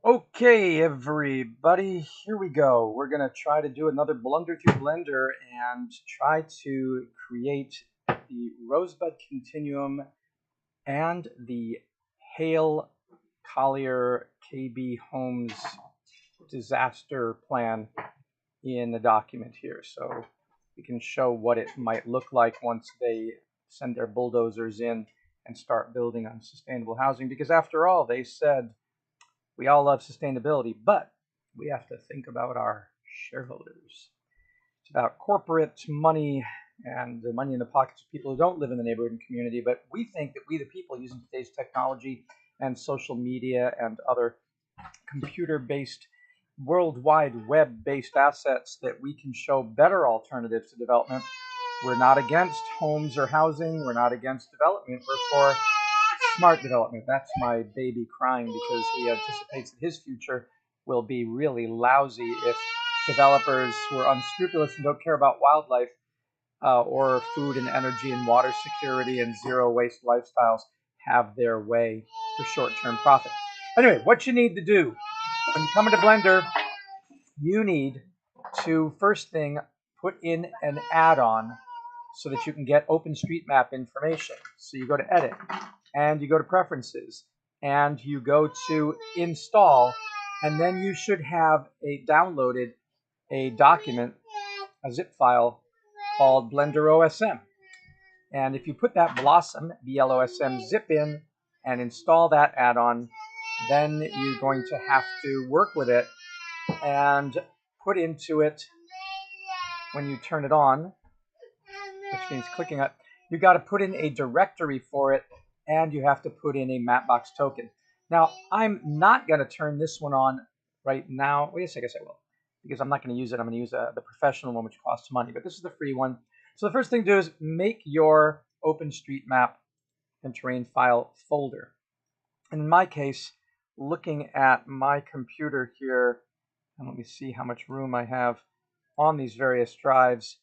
Okay, everybody, here we go. We're going to try to do another blunder through Blender and try to create the Rosebud Continuum and the Hale Collier KB Homes disaster plan in the document here. So we can show what it might look like once they send their bulldozers in and start building on sustainable housing. Because after all, they said we all love sustainability, but we have to think about our shareholders. It's about corporate money and the money in the pockets of people who don't live in the neighborhood and community. But we think that we, the people, using today's technology and social media and other computer-based, worldwide web-based assets, that we can show better alternatives to development. We're not against homes or housing. We're not against development. We're for smart development. That's my baby crying because he anticipates that his future will be really lousy if developers who are unscrupulous and don't care about wildlife or food and energy and water security and zero waste lifestyles have their way for short-term profit. Anyway, what you need to do when you come into Blender, you need to, first thing, put in an add-on so that you can get OpenStreetMap information. So you go to Edit, and you go to Preferences, and you go to Install, and then you should have downloaded a document, a zip file called Blender OSM. And if you put that Blossom, BLOSM zip in and install that add-on, then you're going to have to work with it and put into it, when you turn it on, which means clicking it, you got to put in a directory for it, and you have to put in a Mapbox token. Now, I'm not going to turn this one on right now. Wait a second, I will, because I'm not going to use it. I'm going to use the professional one, which costs money, but this is the free one. So the first thing to do is make your OpenStreetMap and terrain file folder. And in my case, looking at my computer here, and let me see how much room I have on these various drives.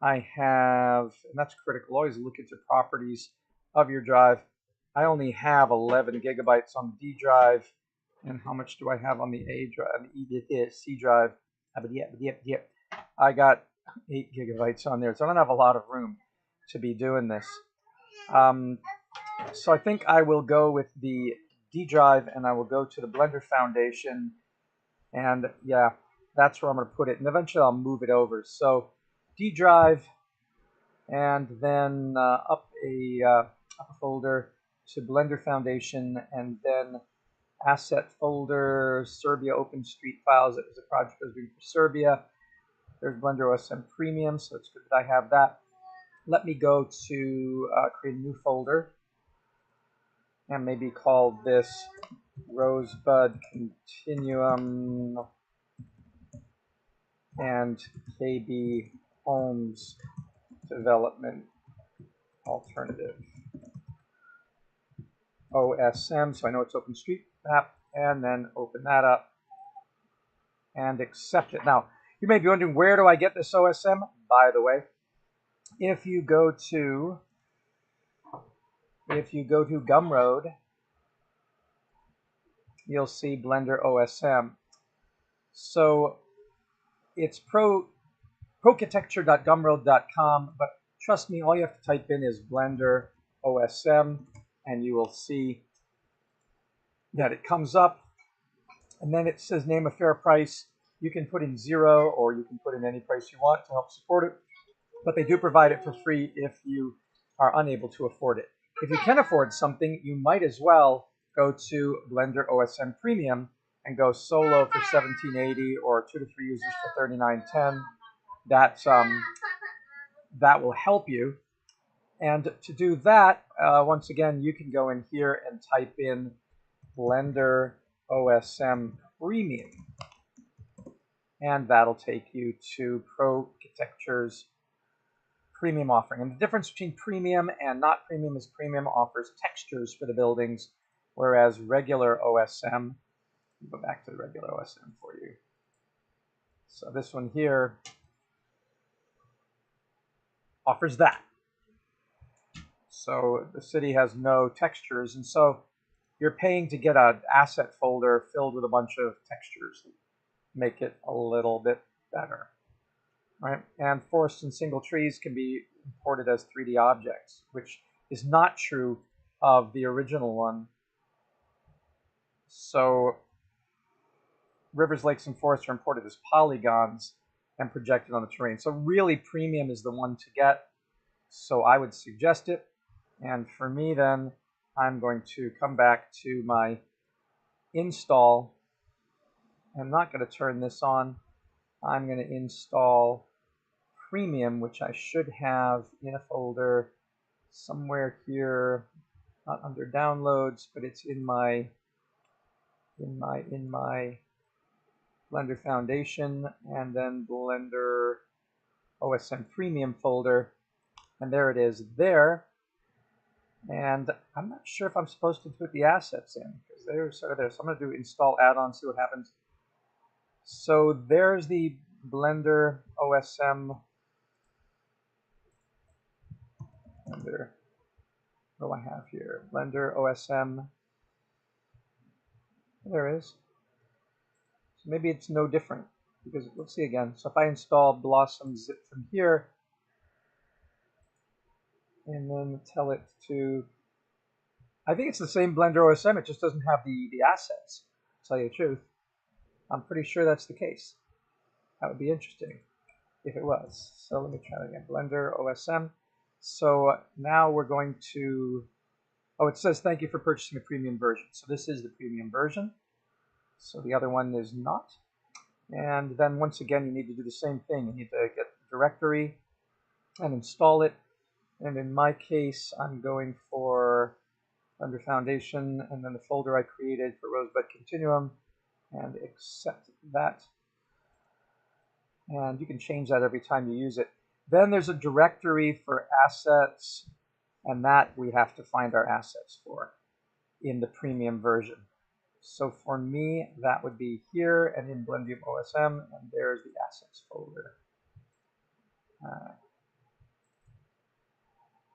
I have, and that's critical, always look at the properties of your drive. I only have 11 gigabytes on the D drive. And how much do I have on the A drive, on the C drive? I got 8 gigabytes on there, so I don't have a lot of room to be doing this. So I think I will go with the D drive, and I will go to the Blender Foundation, and yeah, that's where I'm going to put it. And eventually I'll move it over. So D drive, and then up a folder to Blender Foundation, and then asset folder, Serbia OpenStreet files. It was a project I was doing for Serbia. There's Blender OSM Premium, so it's good that I have that. Let me go to create a new folder, and maybe call this Rosebud Continuum and KB Homes Development Alternative. OSM, so I know it's OpenStreetMap, and then open that up and accept it. Now, you may be wondering, where do I get this OSM? By the way, if you go to Gumroad, you'll see Blender OSM. So it's procatecture.gumroad.com, but trust me, all you have to type in is Blender OSM, and you will see that it comes up, and then it says name a fair price. You can put in 0, or you can put in any price you want to help support it, but they do provide it for free if you are unable to afford it. If you can afford something, you might as well go to Blender OSM Premium and go solo for $17.80 or 2 to 3 users for $39.10. That will help you. And to do that, once again, you can go in here and type in Blender OSM Premium, and that'll take you to Procatecture's premium offering. And the difference between premium and not premium is premium offers textures for the buildings, whereas regular OSM, go back to the regular OSM for you. So this one here offers that. So the city has no textures, and so you're paying to get an asset folder filled with a bunch of textures. Make it a little bit better, right? And forests and single trees can be imported as 3D objects, which is not true of the original one. So rivers, lakes, and forests are imported as polygons and projected on the terrain. So really, Premium is the one to get. So I would suggest it. And for me, then, I'm going to come back to my install. I'm not going to turn this on. I'm going to install Premium, which I should have in a folder somewhere here, not under downloads, but it's in my Blender Foundation and then Blender OSM Premium folder, and there it is there. And I'm not sure if I'm supposed to put the assets in because they're sort of there. So I'm going to do install add-on, see what happens. So there's the Blender OSM. Blender. What do I have here? Blender OSM. There it is. So maybe it's no different because let's see again. So if I install Blossom Zip from here and then tell it to, I think it's the same Blender OSM. It just doesn't have the assets. To tell you the truth, I'm pretty sure that's the case. That would be interesting if it was. So let me try it again. Blender OSM. So now we're going to, oh, it says thank you for purchasing the premium version. So this is the premium version. So the other one is not. And then once again, you need to do the same thing. You need to get the directory and install it. And in my case, I'm going for Blender Foundation and then the folder I created for Rosebud Continuum and accept that. And you can change that every time you use it. Then there's a directory for assets, and that we have to find our assets for in the premium version. So for me, that would be here and in Blender OSM, and there's the assets folder.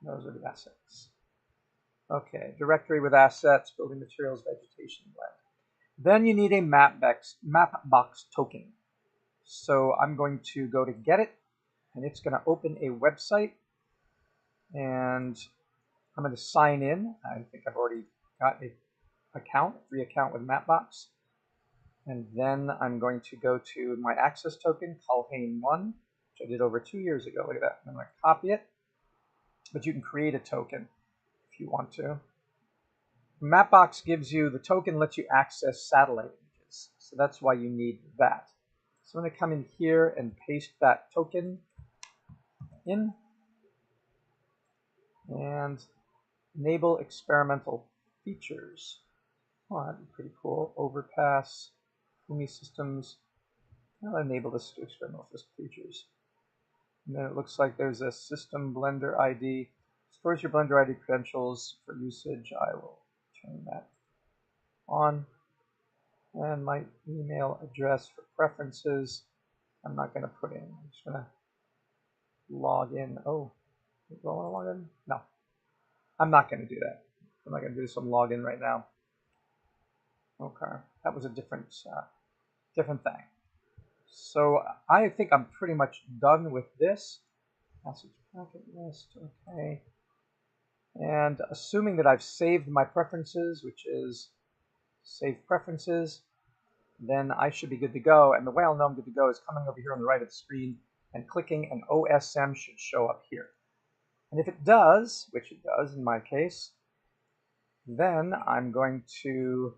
Those are the assets. Okay, directory with assets, building materials, vegetation, blend. Then you need a Mapbox token. So I'm going to go to get it, and it's going to open a website, and I'm going to sign in. I think I've already got a free account with Mapbox. And then I'm going to go to my access token, Culhane1, which I did over 2 years ago. Look at that. I'm going to copy it. But you can create a token if you want to. Mapbox gives you, the token lets you access satellite images. So that's why you need that. So I'm going to come in here and paste that token in. And enable experimental features. Oh, that'd be pretty cool. Overpass, Fumi systems. I'll enable this to experimental features. And then it looks like there's a system Blender ID. Stores your Blender ID credentials for usage. I will turn that on. And my email address for preferences, I'm not going to put in. I'm just going to log in. Oh, do I want to log in? No, I'm not going to do that. I'm not going to do some login right now. Okay, that was a different thing. So I think I'm pretty much done with this. Message packet list, okay. And assuming that I've saved my preferences, which is save preferences, then I should be good to go. And the way I'll know I'm good to go is coming over here on the right of the screen and clicking, and OSM should show up here. And if it does, which it does in my case, then I'm going to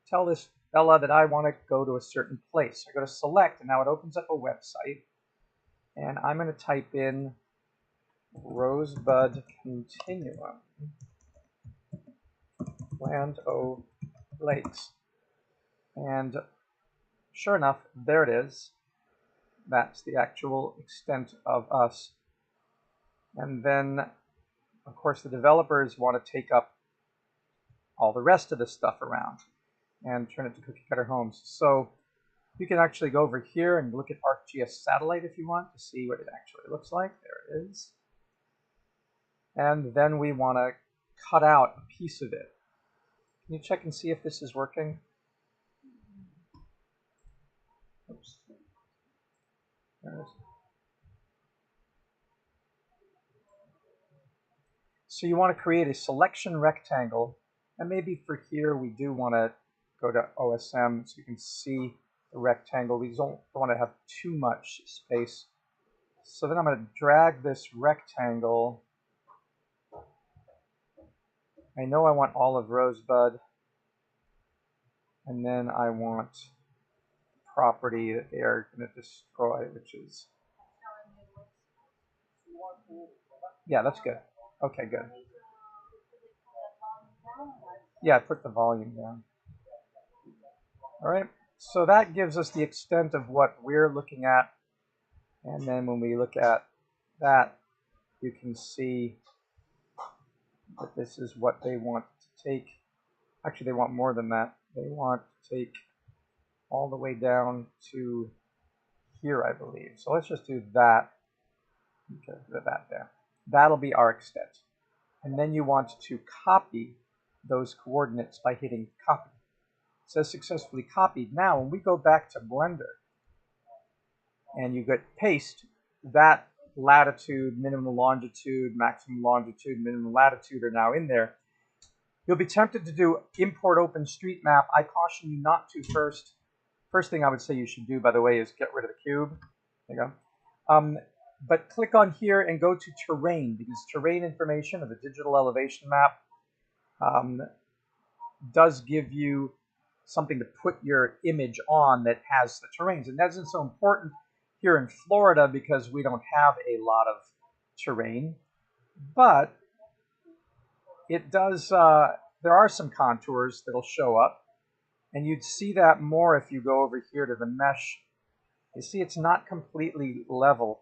tell this fella that I want to go to a certain place. I go to select, and now it opens up a website. And I'm going to type in Rosebud Continuum, Land O' Lakes. And sure enough, there it is. That's the actual extent of us. And then, of course, the developers want to take up all the rest of the stuff around and turn it to cookie cutter homes. So you can actually go over here and look at ArcGIS Satellite if you want to see what it actually looks like. There it is. And then we want to cut out a piece of it. Can you check and see if this is working? Oops. There it is. So you want to create a selection rectangle, and maybe for here we do want to go to OSM so you can see the rectangle. We don't want to have too much space. So then I'm going to drag this rectangle. I know I want all of Rosebud, and then I want property that they are going to destroy, which is, yeah, that's good. Okay, good. Yeah, put the volume down. All right, so that gives us the extent of what we're looking at. And then when we look at that, you can see that this is what they want to take. Actually, they want more than that. They want to take all the way down to here, I believe. So let's just do that. Okay, that there. That'll be our extent. And then you want to copy those coordinates by hitting copy. It says successfully copied. Now, when we go back to Blender and you get paste, that latitude, minimum longitude, maximum longitude, minimum latitude are now in there. You'll be tempted to do import OpenStreetMap. I caution you not to first. First thing I would say you should do, by the way, is get rid of the cube. There you go. But click on here and go to terrain, because terrain information of the digital elevation map does give you something to put your image on that has the terrains. And that isn't so important here in Florida because we don't have a lot of terrain, but it does, there are some contours that'll show up, and you'd see that more if you go over here to the mesh. You see it's not completely level.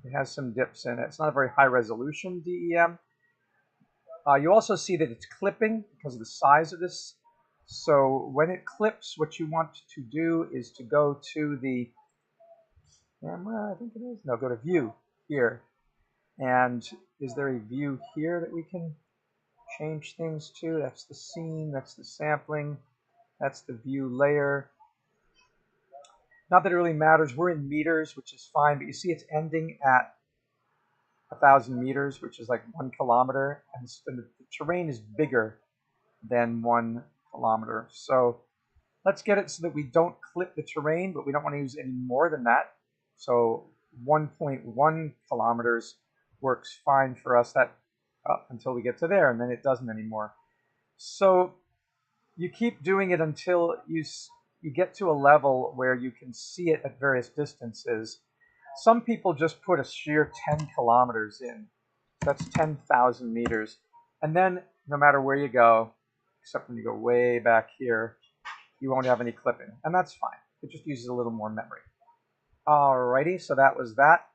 It has some dips in it. It's not a very high resolution DEM. You also see that it's clipping because of the size of this. So when it clips, what you want to do is to go to the camera, I think it is. No, go to view here. And is there a view here that we can change things to? That's the scene, that's the sampling, that's the view layer. Not that it really matters. We're in meters, which is fine, but you see it's ending at 1,000 meters, which is like 1 kilometer, and the terrain is bigger than 1 kilometer. So let's get it so that we don't clip the terrain, but we don't want to use any more than that. So 1.1 kilometers works fine for us until we get to there, and then it doesn't anymore. So you keep doing it until you get to a level where you can see it at various distances. Some people just put a sheer 10 kilometers in. That's 10,000 meters. And then no matter where you go, except when you go way back here, you won't have any clipping. And that's fine. It just uses a little more memory. Alrighty, so that was that.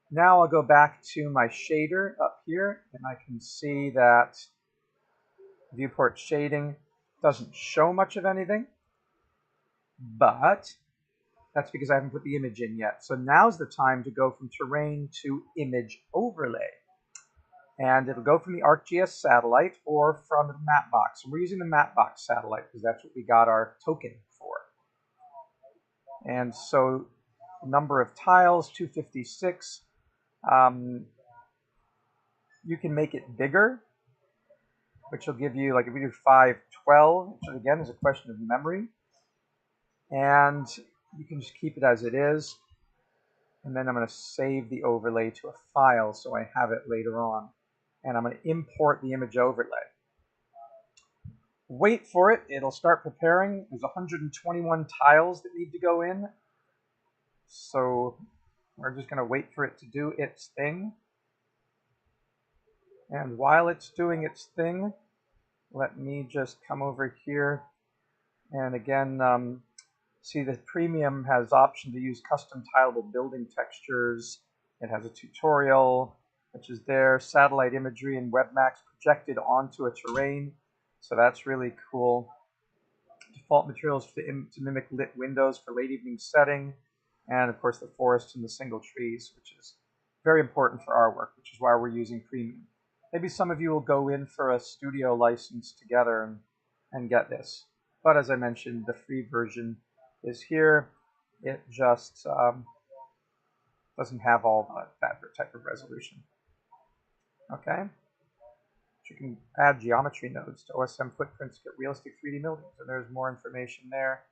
Now I'll go back to my shader up here, and I can see that viewport shading doesn't show much of anything, but that's because I haven't put the image in yet. So now's the time to go from terrain to image overlay. And it'll go from the ArcGIS satellite or from the Mapbox. And we're using the Mapbox satellite because that's what we got our token for. And so number of tiles, 256. You can make it bigger, which will give you, like if we do 512, which again is a question of memory. And you can just keep it as it is. And then I'm going to save the overlay to a file so I have it later on. And I'm going to import the image overlay. Wait for it. It'll start preparing. There's 121 tiles that need to go in. So we're just going to wait for it to do its thing. And while it's doing its thing, let me just come over here. And again, see the premium has option to use custom tileable building textures. It has a tutorial, which is there, satellite imagery and WebMax projected onto a terrain. So that's really cool. Default materials to mimic lit windows for late evening setting. And of course the forest and the single trees, which is very important for our work, which is why we're using premium. Maybe some of you will go in for a studio license together and get this. But as I mentioned, the free version is here. It just doesn't have all that type of resolution. Okay. You can add geometry nodes to OSM footprints, get realistic 3D buildings, and there's more information there.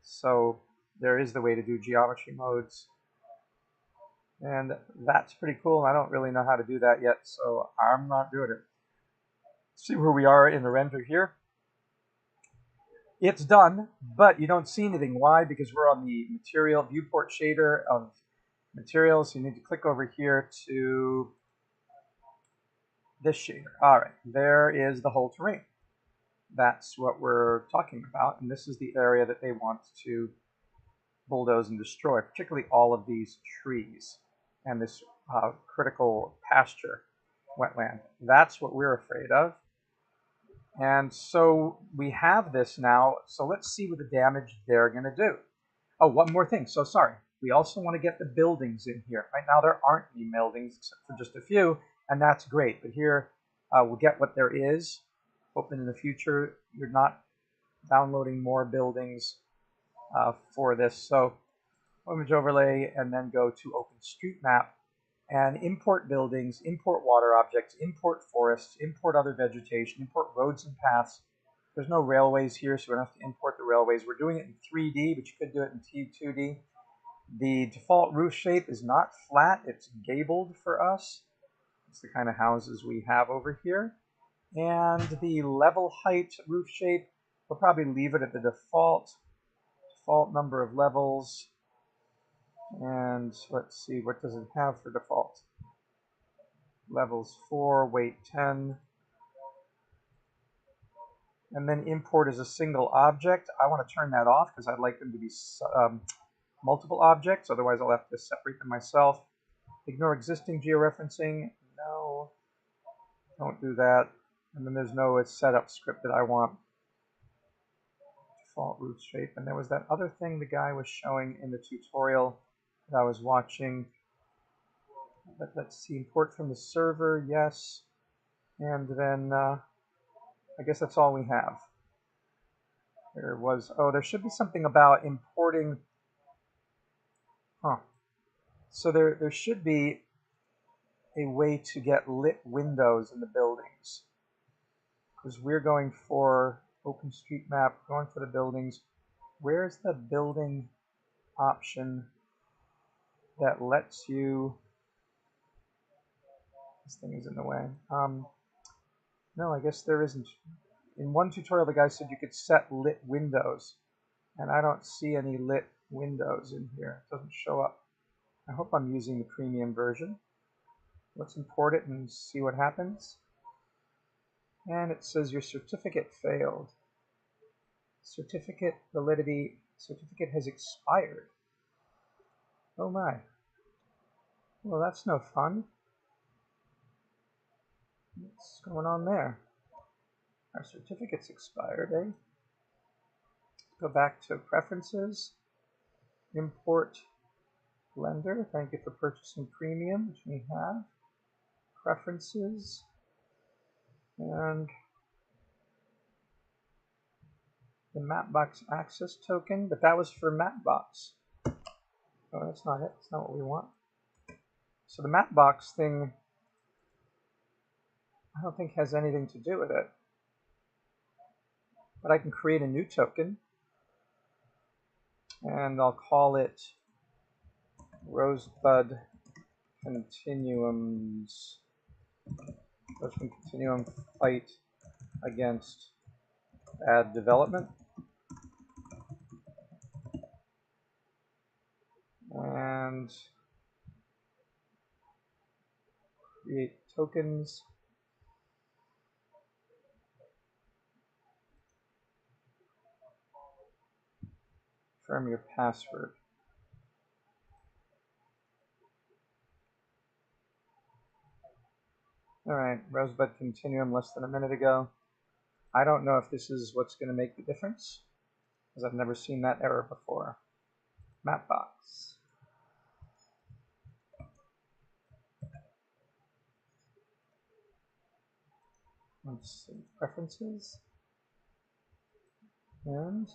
So there is the way to do geometry modes, and that's pretty cool. I don't really know how to do that yet, so I'm not doing it. See where we are in the render here. It's done, but you don't see anything. Why? Because we're on the material viewport shader of materials. So you need to click over here to this shader. All right, there is the whole terrain. That's what we're talking about, and this is the area that they want to bulldoze and destroy, particularly all of these trees and this critical pasture wetland. That's what we're afraid of. And so we have this now, so let's see what the damage they're going to do. Oh, one more thing, so sorry. We also want to get the buildings in here. Right now there aren't any buildings except for just a few, and that's great. But here we'll get what there is. Hoping in the future you're not downloading more buildings for this. So image overlay, and then go to OpenStreetMap and import buildings, import water objects, import forests, import other vegetation, import roads and paths. There's no railways here, so we don't have to import the railways. We're doing it in 3D, but you could do it in 2D. The default roof shape is not flat, it's gabled for us. It's the kind of houses we have over here. And the level height roof shape, we'll probably leave it at the default number of levels. And let's see, what does it have for default? Levels 4, weight 10. And then import as a single object. I want to turn that off because I'd like them to be multiple objects. Otherwise, I'll have to separate them myself. Ignore existing georeferencing. No, don't do that. And then there's no setup script that I want. Default roof shape. And there was that other thing the guy was showing in the tutorial that I was watching. But let's see, import from the server, yes. And then I guess that's all we have. There was, oh, there should be something about importing. So there should be a way to get lit windows in the buildings. Because we're going for OpenStreetMap, going for the buildings. Where's the building option that lets you... This thing is in the way. No, I guess there isn't. In one tutorial, the guy said you could set lit windows. And I don't see any lit windows in here. It doesn't show up. I hope I'm using the premium version. Let's import it and see what happens. And it says your certificate failed. Certificate validity, certificate has expired. Oh my. Well, that's no fun. What's going on there? Our certificate's expired, eh? Go back to preferences. Import Blender. Thank you for purchasing premium, which we have. Preferences. And the Mapbox access token, but that was for Mapbox. Oh, that's not it. That's not what we want. So the Mapbox thing, I don't think has anything to do with it. But I can create a new token, and I'll call it Rosebud Continuums. Rosebud Continuum fight against bad development. And create tokens. Confirm your password. Alright, Rosebud Continuum less than a minute ago. I don't know if this is what's going to make the difference, because I've never seen that error before. Mapbox. Let's see, preferences. And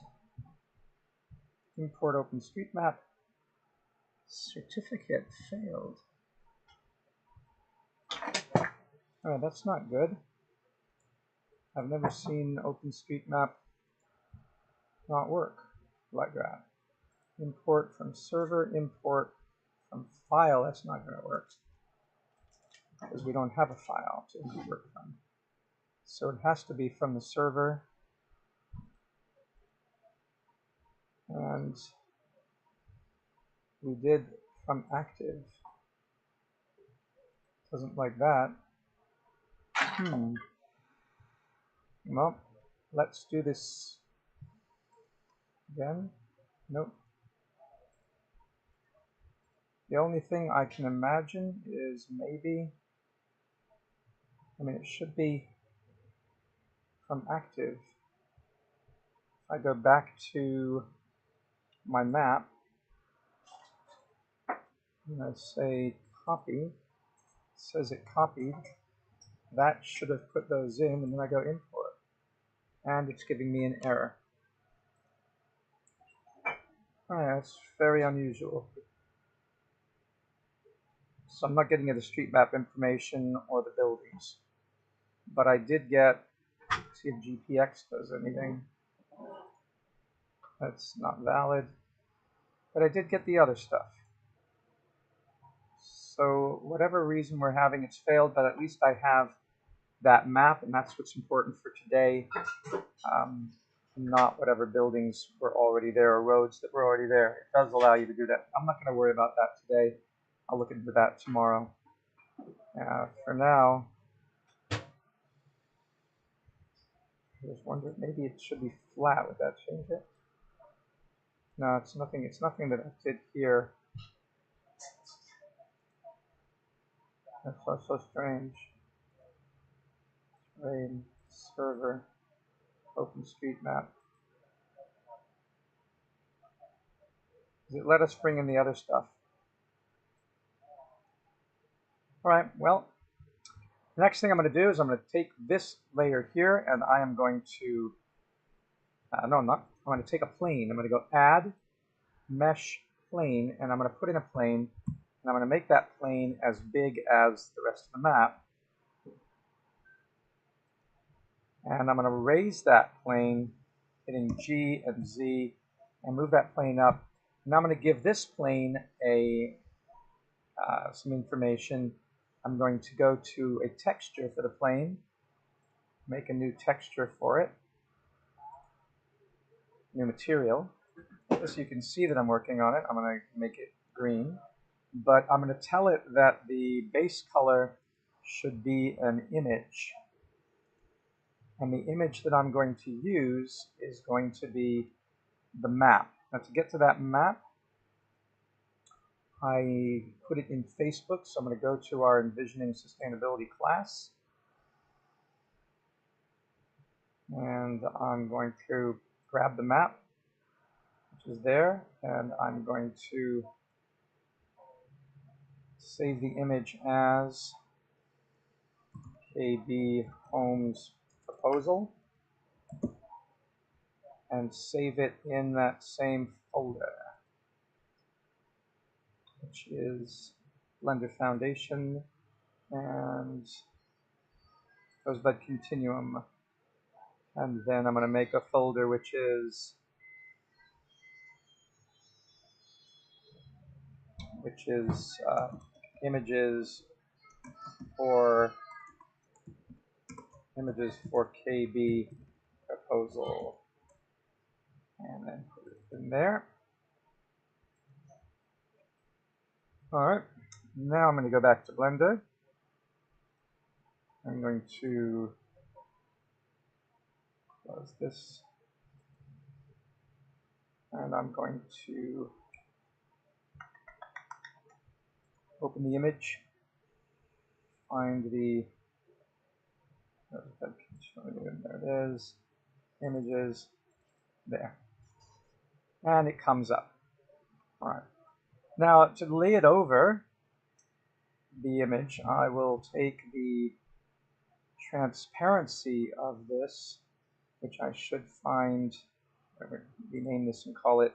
import OpenStreetMap. Certificate failed. Oh, that's not good. I've never seen OpenStreetMap not work like that. Import from server, import from file. That's not going to work because we don't have a file to import from. So it has to be from the server. And we did from active. Doesn't like that. Well, let's do this again. Nope. The only thing I can imagine is maybe, it should be from active. If I go back to my map, and I say copy, it says it copied. That should have put those in, and then I go import. And it's giving me an error. Alright, that's very unusual. So I'm not getting the street map information or the buildings. But I did get, see if GPX does anything. That's not valid. But I did get the other stuff. So whatever reason we're having, it's failed, but at least I have that map, and that's what's important for today. Not whatever buildings were already there or roads that were already there. It does allow you to do that. I'm not going to worry about that today. I'll look into that tomorrow. For now, I just wondered, maybe it should be flat. Would that change it? No, it's nothing. It's nothing that I did here. That's so strange. Raid server, OpenStreetMap. Does it let us bring in the other stuff? All right. Well, the next thing I'm going to do is I'm going to take this layer here, and I am going to. No, I'm not. I'm going to take a plane. I'm going to go add mesh plane, and I'm going to put in a plane, and I'm going to make that plane as big as the rest of the map. And I'm going to raise that plane, hitting G and Z, and move that plane up. Now I'm going to give this plane some information. I'm going to go to a texture for the plane, make a new texture for it, new material. So you can see that I'm working on it. I'm going to make it green, but I'm going to tell it that the base color should be an image. And the image that I'm going to use is going to be the map. Now to get to that map, I put it in Facebook, so I'm going to go to our Envisioning Sustainability class. And I'm going to grab the map, which is there, and I'm going to save the image as KB Homes Proposal, and save it in that same folder, which is Blender Foundation and Rosebud Continuum. And then I'm going to make a folder which is images for KB proposal, and then put it in there. All right, now I'm going to go back to Blender. I'm going to close this, and I'm going to open the image, find the, there it is, images, there, and it comes up. All right, now to lay it over the image, I will take the transparency of this, which I should find I'm going to rename this and call it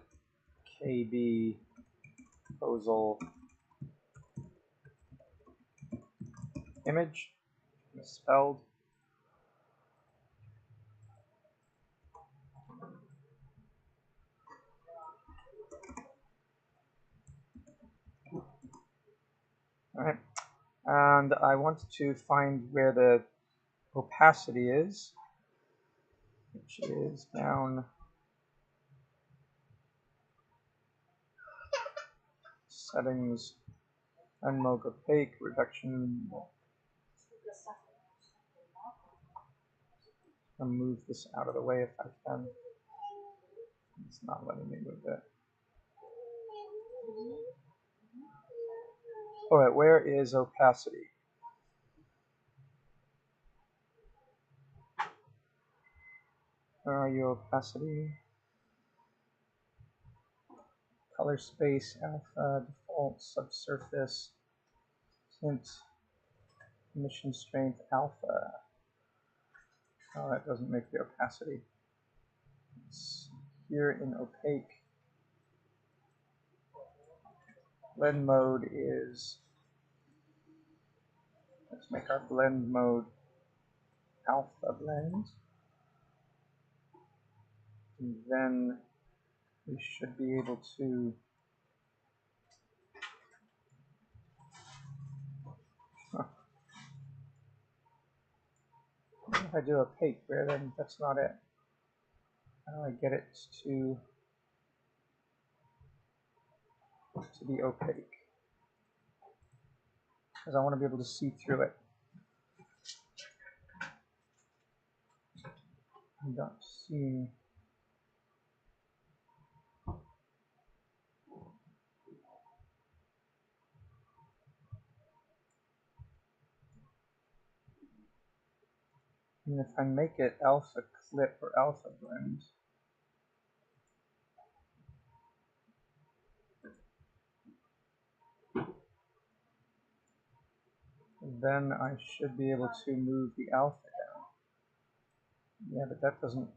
KB proposal image, misspelled. All right, and I want to find where the opacity is, which is down settings, unmode opaque, reduction. I'll move this out of the way if I can. It's not letting me move it. All right, where is opacity? Where are you, opacity? Color space, alpha, default, subsurface, tint, emission strength, alpha. Oh, that doesn't make the opacity. It's here in opaque. Blend mode is, let's make our blend mode alpha blend. And then we should be able to if I do opaque there, then that's not it. How do I get it to be opaque? Because I want to be able to see through it. I'm not seeing. And if I make it alpha clip or alpha blend, then I should be able to move the alpha down. Yeah, but that doesn't.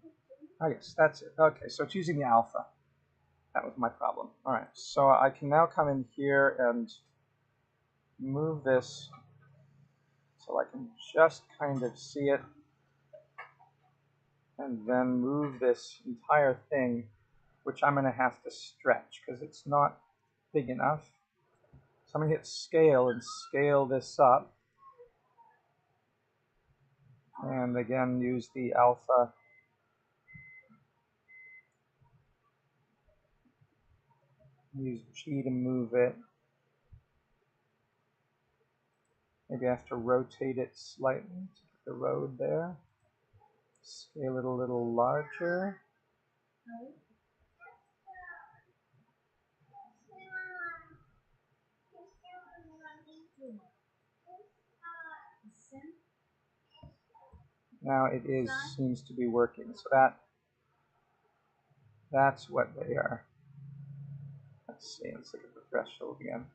Oh, yes, that's it. Okay, so it's using the alpha. That was my problem. All right, so I can now come in here and move this so I can just kind of see it, and then move this entire thing, which I'm going to have to stretch because it's not big enough. So I'm going to hit scale and scale this up. And again, use the alpha. Use G to move it. Maybe I have to rotate it slightly to get the road there. Scale it a little larger. Now it seems to be working. So that's what they are. Let's see. Let's look at the threshold again.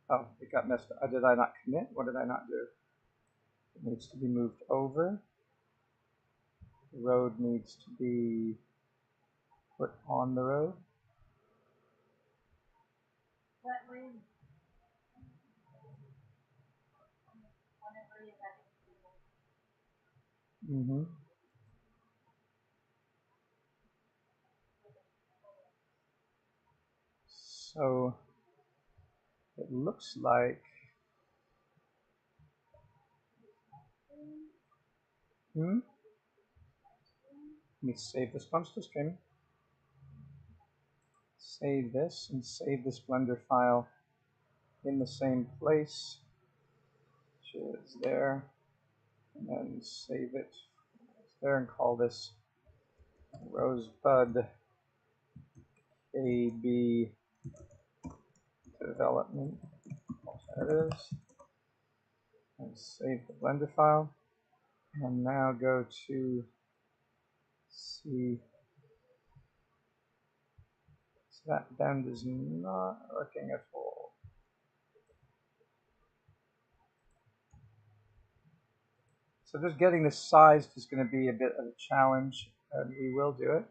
Oh, it got messed up. Did I not commit? What did I not do? It needs to be moved over. The road needs to be put on the road. Mm-hmm. So it looks like let me save this once to stream. Save this and save this Blender file in the same place, which is there, and then save it there and call this Rosebud AB development alternatives, and save the Blender file. And now go to see. So that bend is not working at all. So just getting this sized is going to be a bit of a challenge. and we will do it.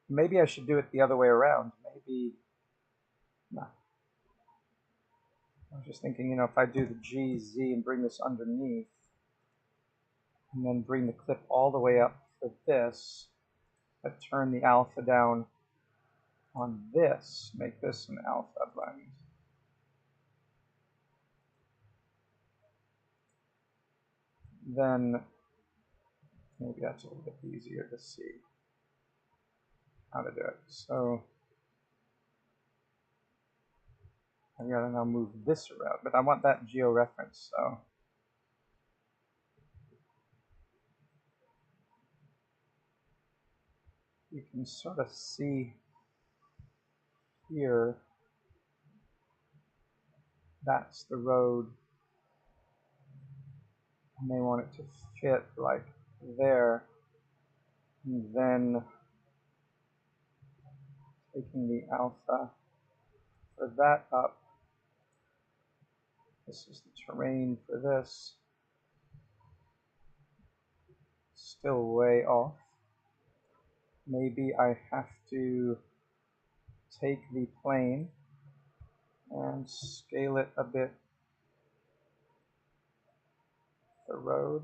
Maybe I should do it the other way around. Maybe, no. I was just thinking, if I do the G, Z, and bring this underneath, and then bring the clip all the way up for this, but turn the alpha down on this, make this an alpha blend. Then maybe that's a little bit easier to see how to do it. So I've got to now move this around, but I want that georeference, so you can sort of see here, that's the road, and they want it to fit like there, and then taking the alpha for that up. This is the terrain for this. Still way off. Maybe I have to take the plane and scale it a bit. The road.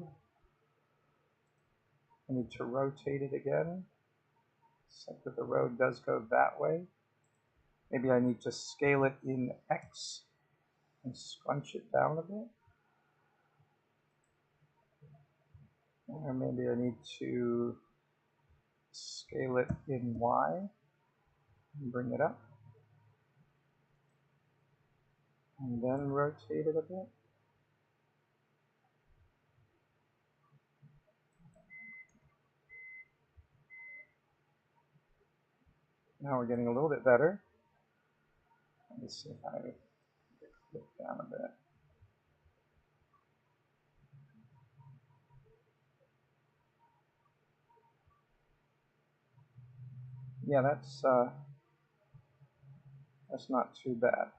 I need to rotate it again, so that the road does go that way. Maybe I need to scale it in X and scrunch it down a bit. Or maybe I need to scale it in Y and bring it up. And then rotate it a bit. Now we're getting a little bit better. Let me see if I flip down a bit. Yeah, that's not too bad.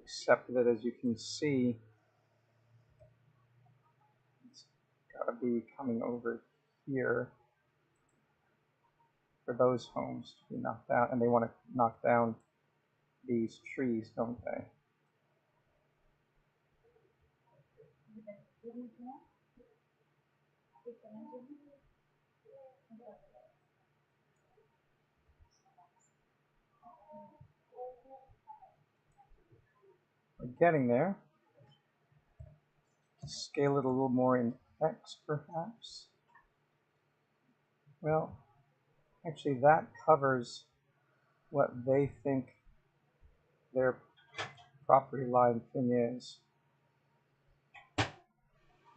Except that, as you can see, it's got to be coming over here for those homes to be knocked out, and they want to knock down these trees, don't they? We're getting there. Scale it a little more in X, perhaps. Well, actually, that covers what they think their property line thing is.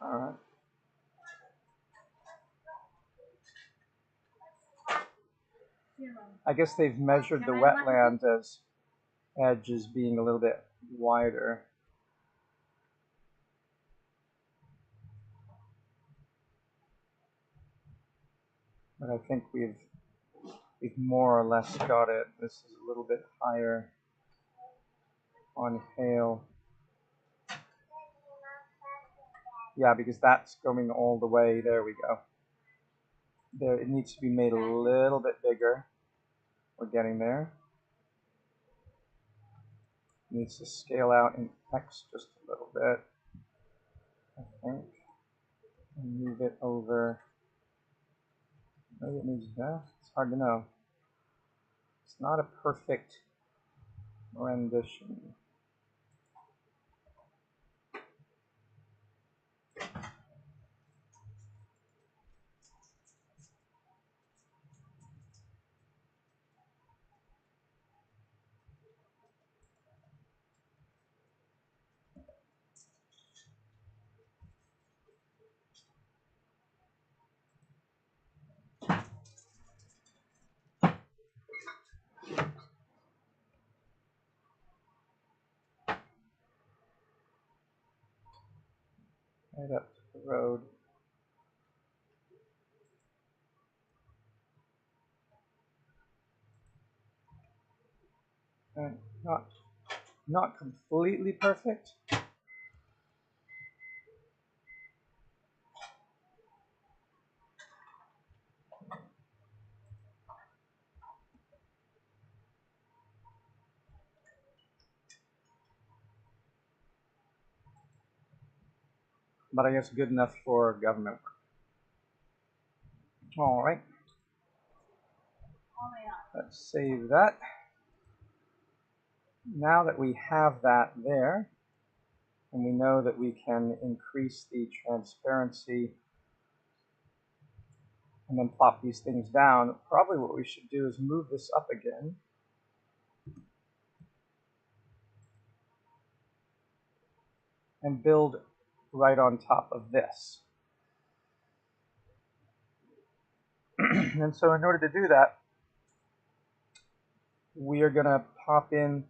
All right. I guess they've measured the wetland as edges being a little bit wider. But I think we've more or less got it. This is a little bit higher on hail. Yeah, because that's going all the way. There we go. There, it needs to be made a little bit bigger. We're getting there. It needs to scale out in X just a little bit, I think. And move it over. Maybe it needs that. It's hard to know. It's not a perfect rendition. Right up to the road. And not completely perfect. but I guess good enough for government work. All right. Let's save that. Now that we have that there, and we know that we can increase the transparency and then plop these things down, probably what we should do is move this up again. And build right on top of this. And so in order to do that, we are going to pop in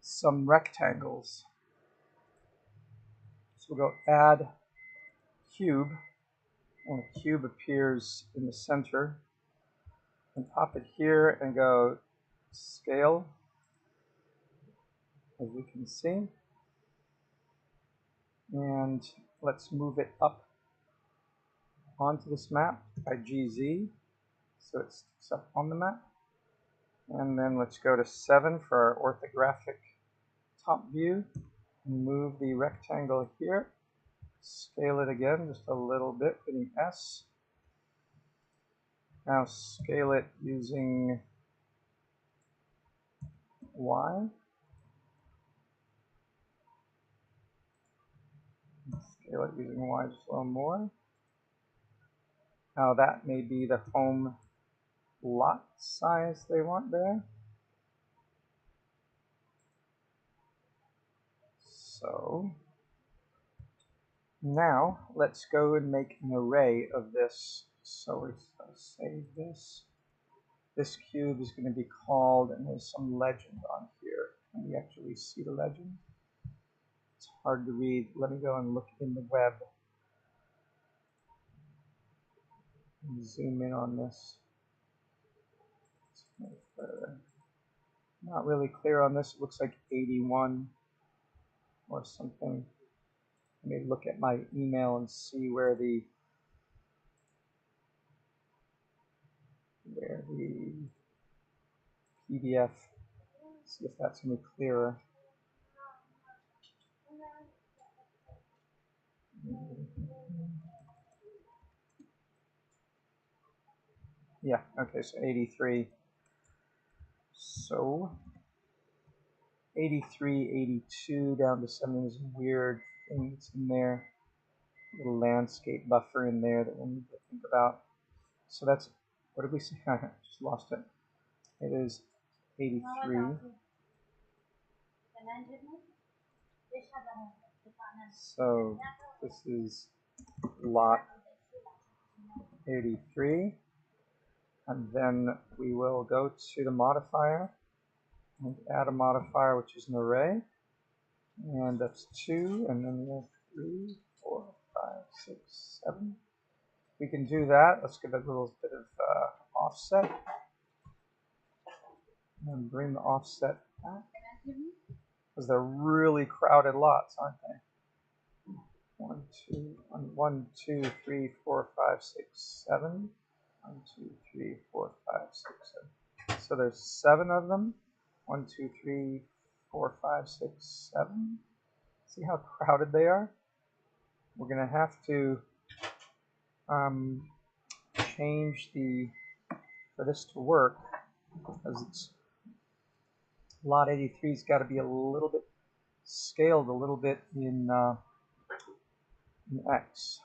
some rectangles. So we'll go add cube, and the cube appears in the center, and pop it here and go scale, as we can see. And let's move it up onto this map by GZ, so it sticks up on the map. And then let's go to 7 for our orthographic top view. Move the rectangle here, scale it again just a little bit, hitting S. Now scale it using Y. Scale it using Y just a little more. Now that may be the home lot size they want there. So now let's go and make an array of this. So we're going to save this. This cube is going to be called, and there's some legend on here. Can we actually see the legend? It's hard to read. Let me go and look in the web. And zoom in on this. Not really clear on this. It looks like 81 or something. Let me look at my email and see where the PDF, see if that's any clearer. Yeah, okay, so 83. So 83, 82 down to 70. There's a weird thing that's in there. A little landscape buffer in there that we'll need to think about. So that's, what did we say? I just lost it. It is 83. So this is lot 83. And then we will go to the modifier and add a modifier which is an array. And that's 2, and then we have 3, 4, 5, 6, 7. We can do that. Let's give it a little bit of offset. And bring the offset back. Because they're really crowded lots, aren't they? 1, 2, 3, 4, 5, 6, 7. 1, 2, 3, 4, 5, 6, 7. So there's 7 of them. 1, 2, 3, 4, 5, 6, 7. See how crowded they are? We're going to have to change for this to work, because it's lot 83's got to be a little bit scaled a little bit in X.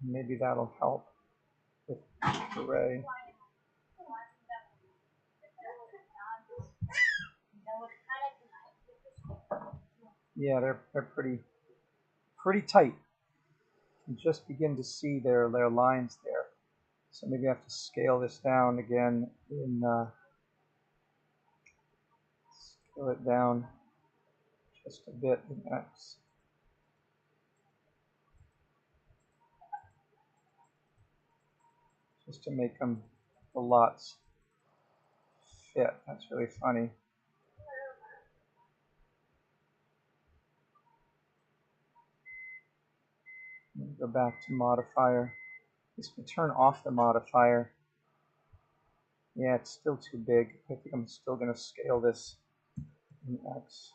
Maybe that'll help with the array. Yeah, they're pretty tight. You can just begin to see their lines there. So maybe I have to scale this down again in scale it down just a bit in X. Just to make them the lots fit. That's really funny. Go back to modifier. Just to turn off the modifier. Yeah, it's still too big. I think I'm still going to scale this in X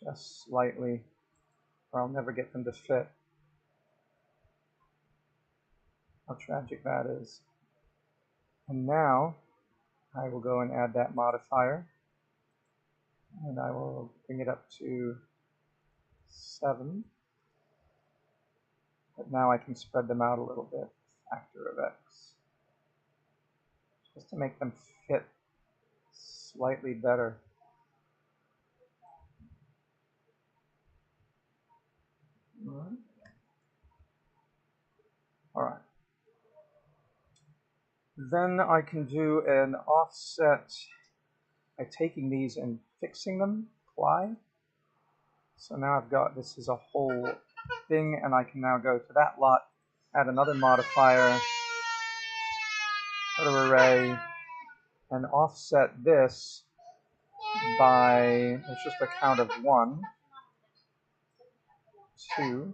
just slightly, or I'll never get them to fit. How tragic that is. And now I will go and add that modifier, and I will bring it up to 7. But now I can spread them out a little bit, factor of X, just to make them fit slightly better. All right. Then I can do an offset by taking these and fixing them, apply. So now I've got, this is a whole thing, and I can now go to that lot, add another modifier, go to array, and offset this by, it's just a count of 1, 2,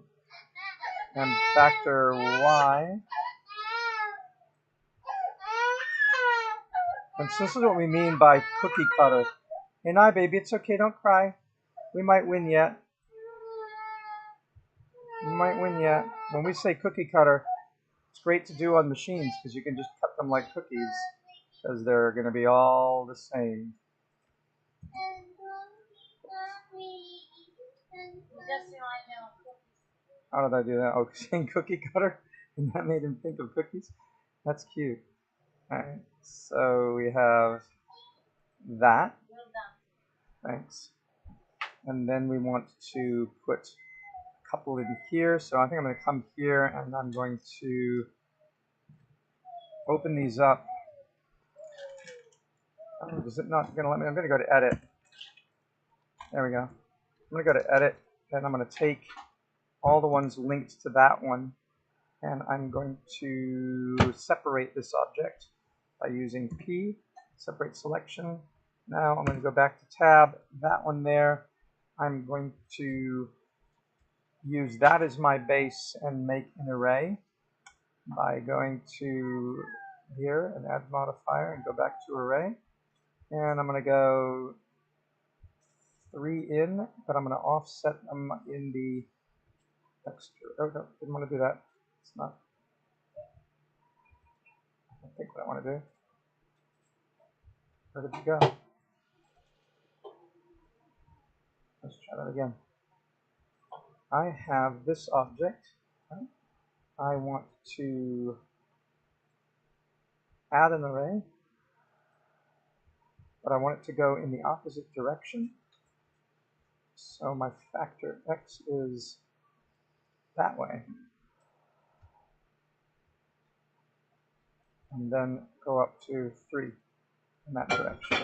and factor Y. And so this is what we mean by cookie cutter. Hey, nah, baby, it's okay, don't cry. We might win yet. We might win yet. When we say cookie cutter, it's great to do on machines because you can just cut them like cookies because they're going to be all the same. How did I do that? Oh, saying cookie cutter? And that made him think of cookies? That's cute. Alright, so we have that. Thanks. And then we want to put a couple in here. So I think I'm going to come here and I'm going to open these up. Oh, is it not going to let me? I'm going to go to edit. There we go. I'm going to go to edit and I'm going to take all the ones linked to that one and I'm going to separate this object by using P, separate selection. Now I'm going to go back to tab, that one there. I'm going to use that as my base and make an array by going to here and add modifier and go back to array. And I'm going to go 3 in, but I'm going to offset them in the texture. Oh, no, didn't want to do that. It's not. I don't think what I want to do. Where did you go? Let's try that again. I have this object. Right? I want to add an array, but I want it to go in the opposite direction. So my factor X is that way. And then go up to 3 in that direction.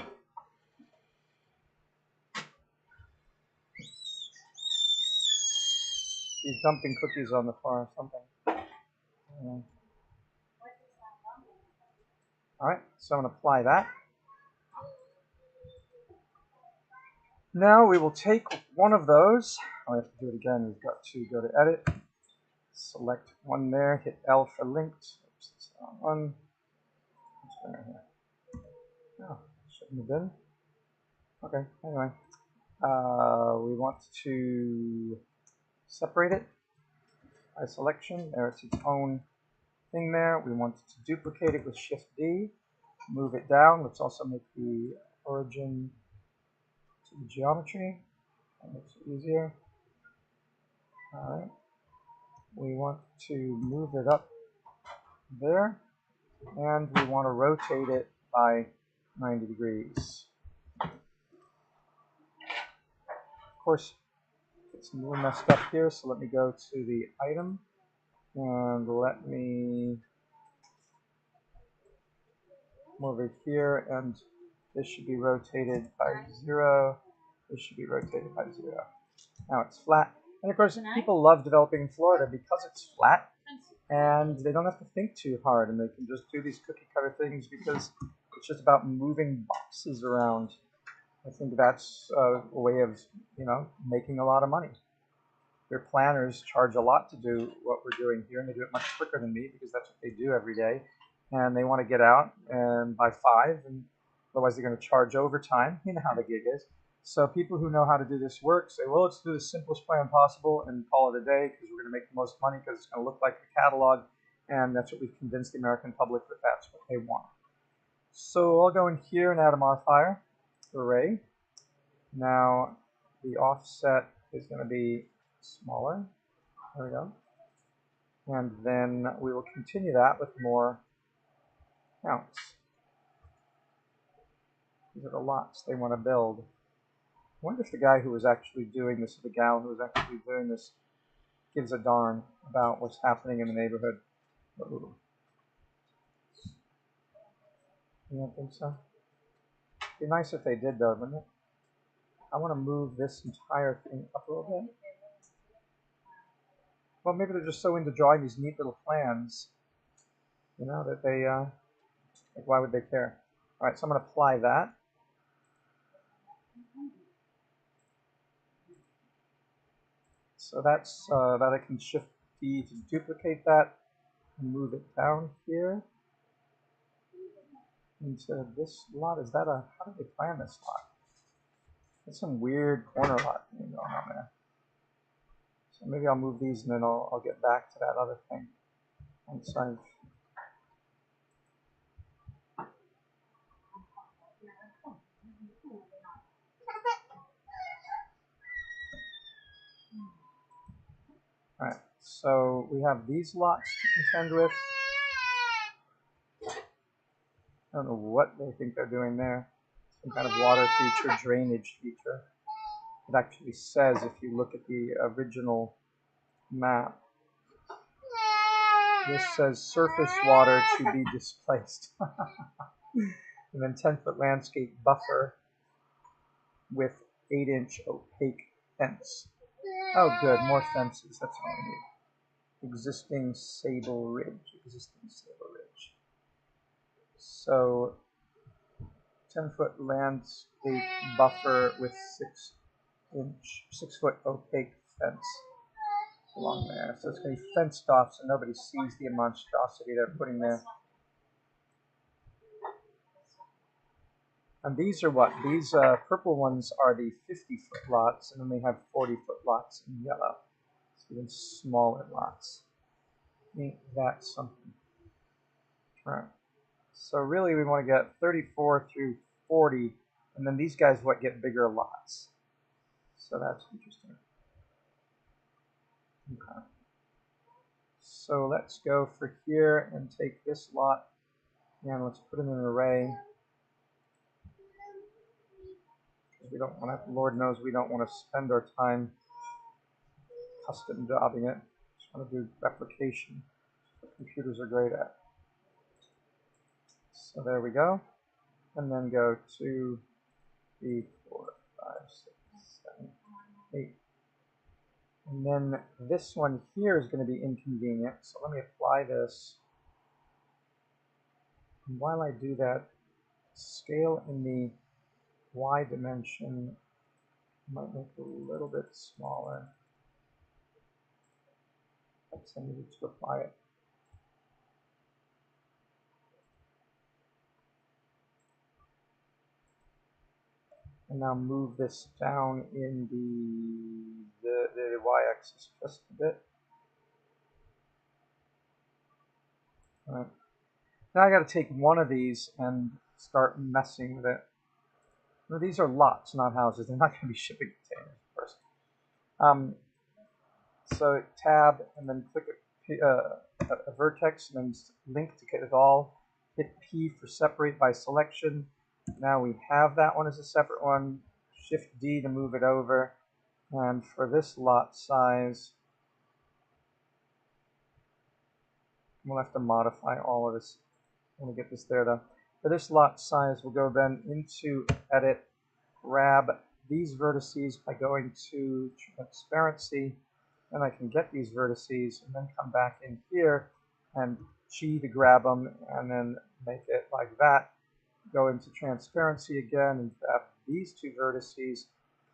He's dumping cookies on the floor or something. Alright, so I'm going to apply that. Now we will take one of those. I have to do it again. We've got to go to edit, select one there, hit L for linked. Oops, it's not one. What's going on here? Oh, shouldn't have been. Okay, anyway. We want to separate it by selection. There's its own thing there. We want to duplicate it with Shift D. Move it down. Let's also make the origin to the geometry. That makes it easier. Alright. We want to move it up there. And we want to rotate it by 90 degrees. Of course, it's a little messed up here, so let me go to the item. And let me move it here, and this should be rotated by 0. This should be rotated by 0. Now it's flat. And of course, people love developing in Florida because it's flat, and they don't have to think too hard, and they can just do these cookie cutter things because it's just about moving boxes around. I think that's a way of, making a lot of money. Their planners charge a lot to do what we're doing here, and they do it much quicker than me because that's what they do every day. and they want to get out and by 5, and otherwise they're going to charge overtime. You know how the gig is. So people who know how to do this work say, well, let's do the simplest plan possible and call it a day because we're going to make the most money because it's going to look like the catalog, and that's what we've convinced the American public that that's what they want. So I'll go in here and add a modifier, array. Now the offset is going to be smaller. There we go. And then we will continue that with more counts. These are the lots they want to build. I wonder if the guy who was actually doing this, the gal who was actually doing this, gives a darn about what's happening in the neighborhood. Ooh. You don't think so? It'd be nice if they did, though, wouldn't it? I want to move this entire thing up a little bit. Well, maybe they're just so into drawing these neat little plans, you know, that they, like, why would they care? All right, so I'm going to apply that. So that's that. I can shift D to duplicate that and move it down here into this lot. Is that a, how did they plan this lot? That's some weird corner lot thing going on there. So maybe I'll move these and then I'll get back to that other thing once I've. All right, so we have these lots to contend with. I don't know what they think they're doing there. Some kind of water feature, drainage feature. It actually says, if you look at the original map, this says surface water to be displaced. And then 10-foot landscape buffer with 8-inch opaque fence. Oh, good, more fences. That's all we need. Existing Sable Ridge. So 10-foot landscape buffer with 6-foot opaque fence along there. So it's going to be fenced off so nobody sees the monstrosity they're putting there. And these are what? These purple ones are the 50-foot lots, and then they have 40-foot lots in yellow. So even smaller lots. Ain't that something? All right. So really we want to get 34 through 40, and then these guys what get bigger lots. So that's interesting. Okay. So let's go for here and take this lot, and let's put it in an array. We don't want to, Lord knows we don't want to spend our time custom jobbing it. Just want to do replication. What computers are great at. So there we go. And then go 2, 3, 4, 5, 6, 7, 8. And then this one here is going to be inconvenient. So let me apply this. And while I do that, scale in the Y dimension might make it a little bit smaller. That's I needed to apply it. And now move this down in the y-axis just a bit. All right. Now I got to take one of these and start messing with it. Now, these are lots, not houses. They're not going to be shipping containers, of course. So tab and then click a vertex and then link to get it all. Hit P for separate by selection. Now we have that one as a separate one. Shift D to move it over. And for this lot size, we'll have to modify all of this. I'm going to get this there though. For this lot size, we'll go then into Edit, grab these vertices by going to Transparency, and I can get these vertices and then come back in here and G to grab them and then make it like that. Go into Transparency again and grab these two vertices,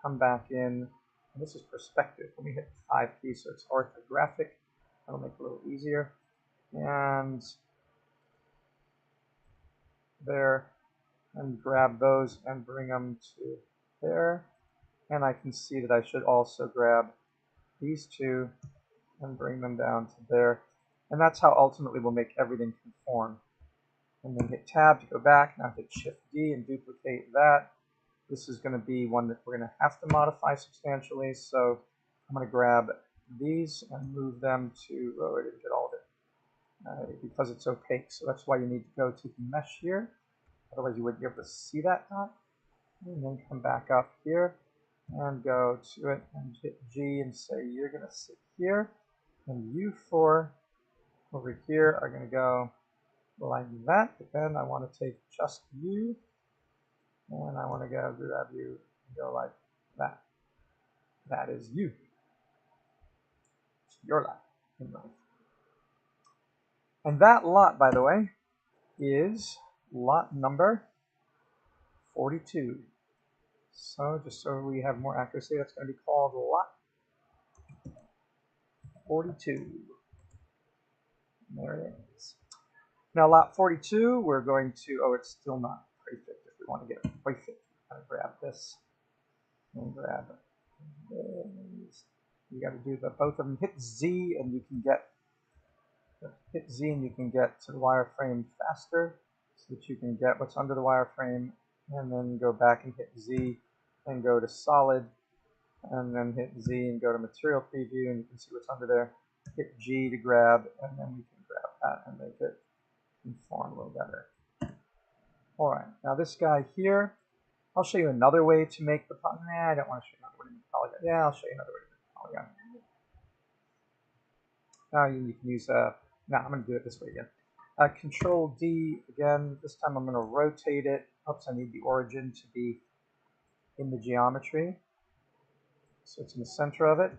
come back in, and this is perspective. Let me hit 5 keys so it's orthographic. That'll make it a little easier. And there, and grab those and bring them to there. And I can see that I should also grab these two and bring them down to there. And that's how ultimately we'll make everything conform. And then hit Tab to go back. Now hit Shift D and duplicate that. This is going to be one that we're going to have to modify substantially. So I'm going to grab these and move them to, oh, I didn't get all of it because it's opaque. So that's why you need to go to the mesh here. Otherwise you wouldn't be able to see that dot. And then come back up here and go to it and hit G and say you're going to sit here. And you four over here are going to go like that. But then I want to take just you and I want to go grab you and go like that. That is you. It's your lot in life. And that lot, by the way, is lot number 42. So just so we have more accuracy, that's going to be called lot 42. There it is. Now lot 42, we're going to, oh, it's still not perfect. If we want to get it perfect, I'm going to grab this and grab this. You got to do both of them. Hit Z and you can get to the wireframe faster, so that you can get what's under the wireframe, and then go back and hit Z and go to solid, and then hit Z and go to material preview, and you can see what's under there. Hit G to grab, and then we can grab that and make it conform a little better. All right, now this guy here, I'll show you another way to make the polygon. Nah, I don't want to show you another way to make the polygon. Yeah, I'll show you another way to make the polygon. Now you can use no, I'm going to do it this way again. Control D again. This time I'm going to rotate it. Oops, I need the origin to be in the geometry. So it's in the center of it.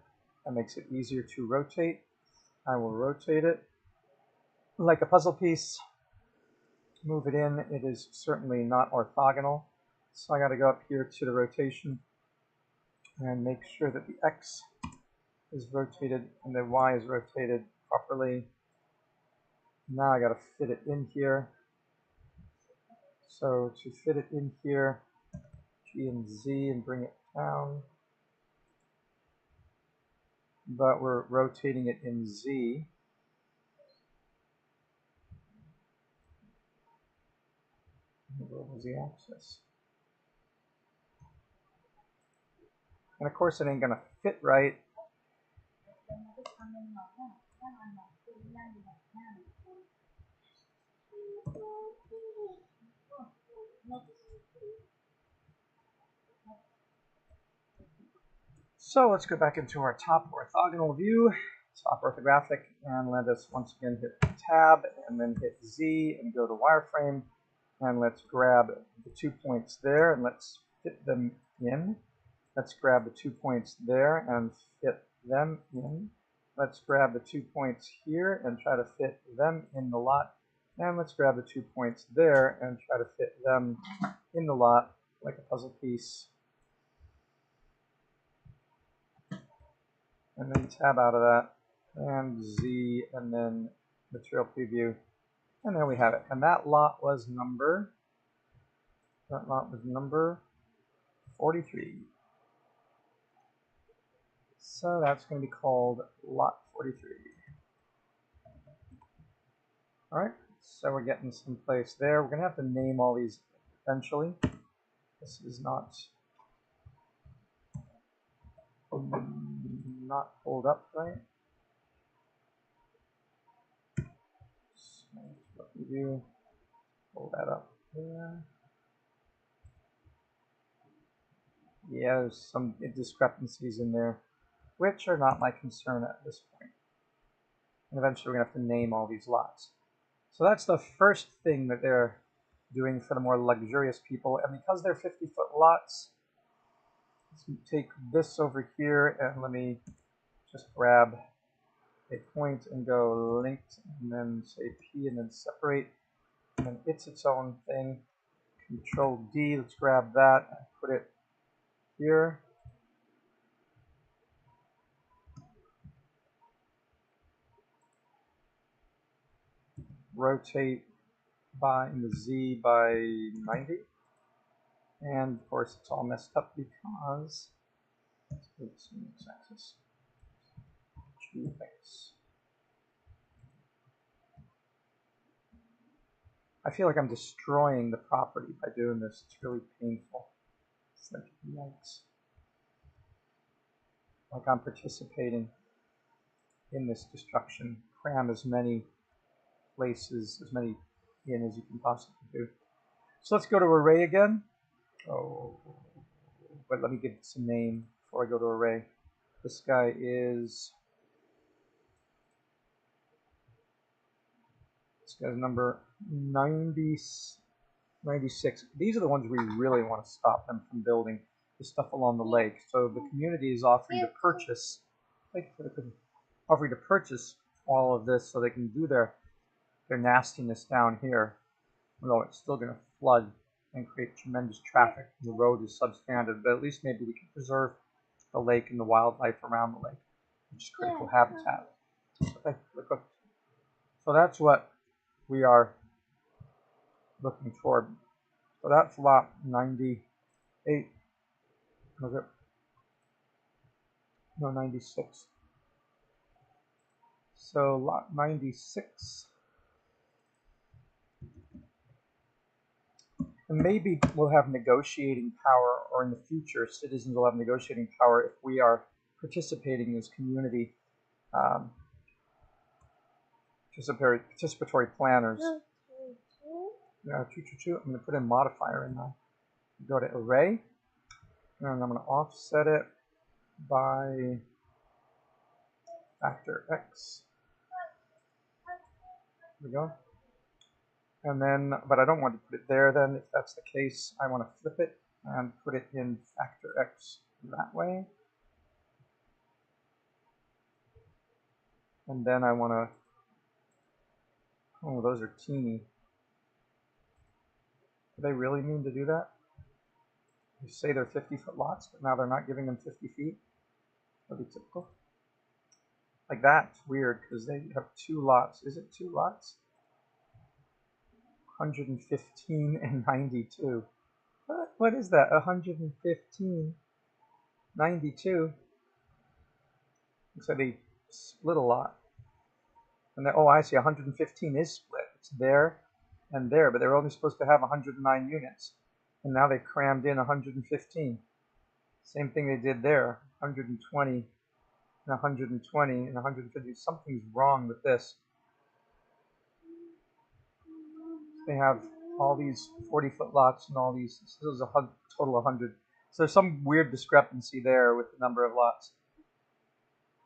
That makes it easier to rotate. I will rotate it like a puzzle piece. Move it in. It is certainly not orthogonal. So I got to go up here to the rotation and make sure that the X is rotated and the Y is rotated properly. Now I got to fit it in here. So to fit it in here, G and Z and bring it down. But we're rotating it in Z. What was the axis? And of course it ain't going to fit right. So let's go back into our top orthogonal view, top orthographic, and let us once again hit Tab and then hit Z and go to wireframe. And let's grab the 2 points there and let's fit them in. Let's grab the 2 points there and fit them in. Let's grab the 2 points here and try to fit them in the lot. And let's grab the 2 points there and try to fit them in the lot like a puzzle piece. And then tab out of that, and Z, and then material preview. And there we have it. And that lot was number 43. So that's going to be called lot 43. All right, so we're getting some place there. We're going to have to name all these eventually. This is not pulled up right. So what we do, pull that up there. Yeah, there's some discrepancies in there, which are not my concern at this point. And eventually we're going to have to name all these lots. So that's the first thing that they're doing for the more luxurious people. And because they're 50-foot lots, let's take this over here and let me just grab a point and go linked and then say P and then separate. And then it's its own thing. Control D, let's grab that and put it here. Rotate by in the Z by 90. And of course it's all messed up because let's go to the x-axis. I feel like I'm destroying the property by doing this. It's really painful. It's like, yikes. Like I'm participating in this destruction. Cram as many places, as many in as you can possibly do. So let's go to array again. Oh, but let me give this a name before I go to array. This guy is, this guy's number 96. These are the ones we really want to stop them from building, the stuff along the lake. So the community is offering to purchase, all of this so they can do their nastiness down here, although it's still going to flood and create tremendous traffic. The road is substandard, but at least maybe we can preserve the lake and the wildlife around the lake, which is critical habitat. Okay, so that's what we are looking toward. So that's lot 98. Was it? No, 96. So lot 96. And maybe we'll have negotiating power, or in the future, citizens will have negotiating power if we are participating as community participatory planners. Yeah, I'm going to put a modifier in now. Go to array, and I'm going to offset it by factor x. There we go. And then, but I don't want to put it there then. If that's the case, I want to flip it and put it in factor x that way. And then I want to, oh, those are teeny. Do they really mean to do that? They say they're 50-foot lots, but now they're not giving them 50 feet. That'd be typical. Like that's weird because they have 2 lots. Is it 2 lots? 115 and 92. What is that? 115, 92. Looks like they split a lot. And oh, I see. 115 is split. It's there and there, but they were only supposed to have 109 units, and now they crammed in 115. Same thing they did there. 120 and 120 and 150. Something's wrong with this. They have all these 40-foot lots and all these. This is a total of 100. So there's some weird discrepancy there with the number of lots.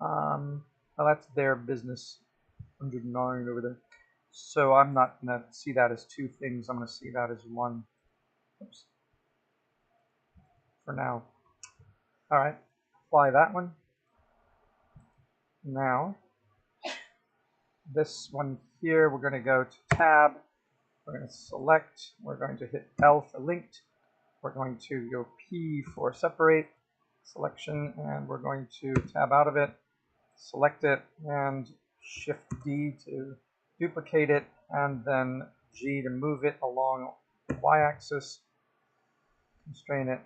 Well, that's their business. 109 over there. So I'm not going to see that as 2 things. I'm going to see that as 1. Oops. For now. All right. Apply that one. Now, this one here, we're going to go to tab. We're going to select. We're going to hit L for linked. We're going to go P for separate selection, and we're going to tab out of it, select it, and Shift D to duplicate it, and then G to move it along the y-axis, constrain it,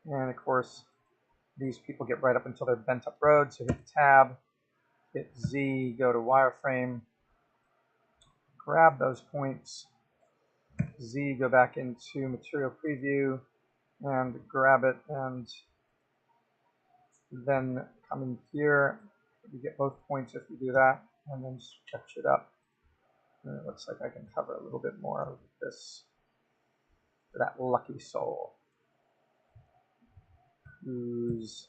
and of course these people get right up until they're bent up road, so hit tab, hit Z, go to wireframe, grab those points, Z, go back into material preview, and grab it, and then come in here, you get both points if you do that, and then stretch it up. And it looks like I can cover a little bit more of this for that lucky soul who's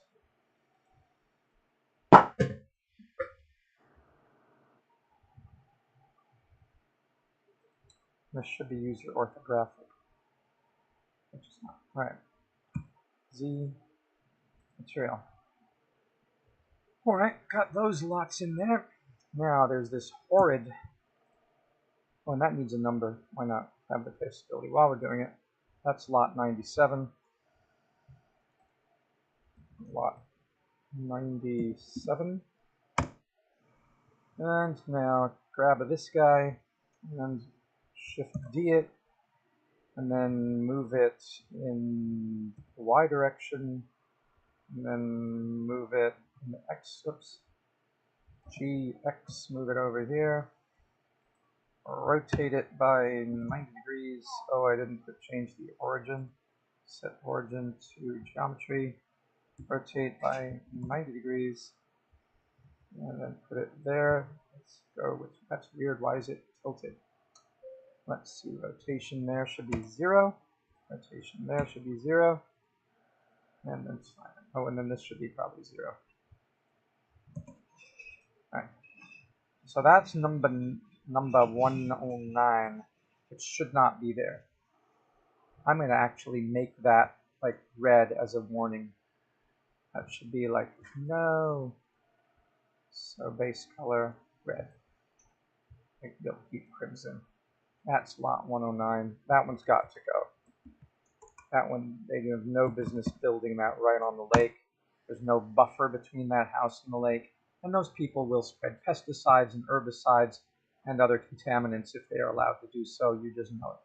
this should be user orthographic, which is not. All right, Z material. All right, got those lots in there. Now there's this horrid. Oh, and that needs a number. Why not have the traceability while we're doing it? That's lot 97. Lot 97. And now grab this guy and Shift D it, and then move it in the Y direction, and then move it in the X, oops, G, X, move it over here, rotate it by 90 degrees. Oh, I didn't change the origin. Set origin to geometry, rotate by 90 degrees, and then put it there. Let's go with, that's weird, why is it tilted? Let's see, rotation there should be 0. Rotation there should be 0. And then, oh, and then this should be probably 0. Alright. So that's number 109, which should not be there. I'm going to actually make that like red as a warning. That should be like, no. So base color, red. Make the deep crimson. That's lot 109. That one's got to go. That one, they have no business building that right on the lake. There's no buffer between that house and the lake. And those people will spread pesticides and herbicides and other contaminants if they are allowed to do so. You just know it.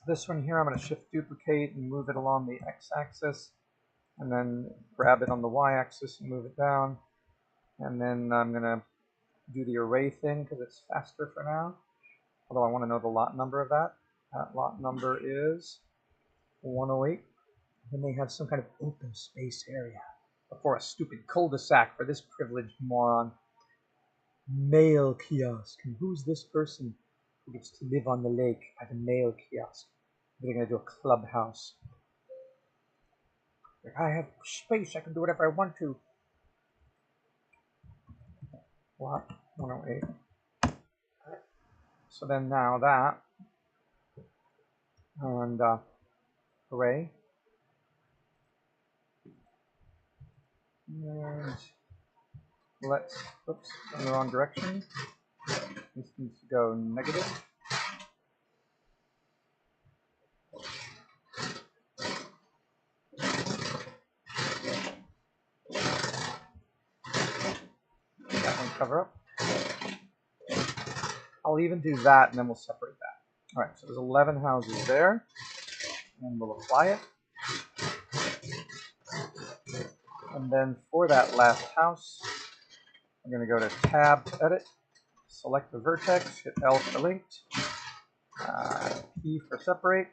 This one here, I'm going to shift duplicate and move it along the x-axis. And then grab it on the y-axis and move it down. And then I'm going to do the array thing because it's faster for now. Although I want to know the lot number of that. That lot number is 108. Then they have some kind of open space area before a stupid cul-de-sac for this privileged moron. Mail kiosk. And who's this person who gets to live on the lake at a mail kiosk? They're going to do a clubhouse. Like, I have space. I can do whatever I want to. Lot 108. So then now that and array. And let's, oops, in the wrong direction. This needs to go negative. That one cover up. I'll even do that and then we'll separate that. All right, so there's 11 houses there. And we'll apply it. And then for that last house, I'm going to go to Tab to edit, select the vertex, hit L for linked, E for separate,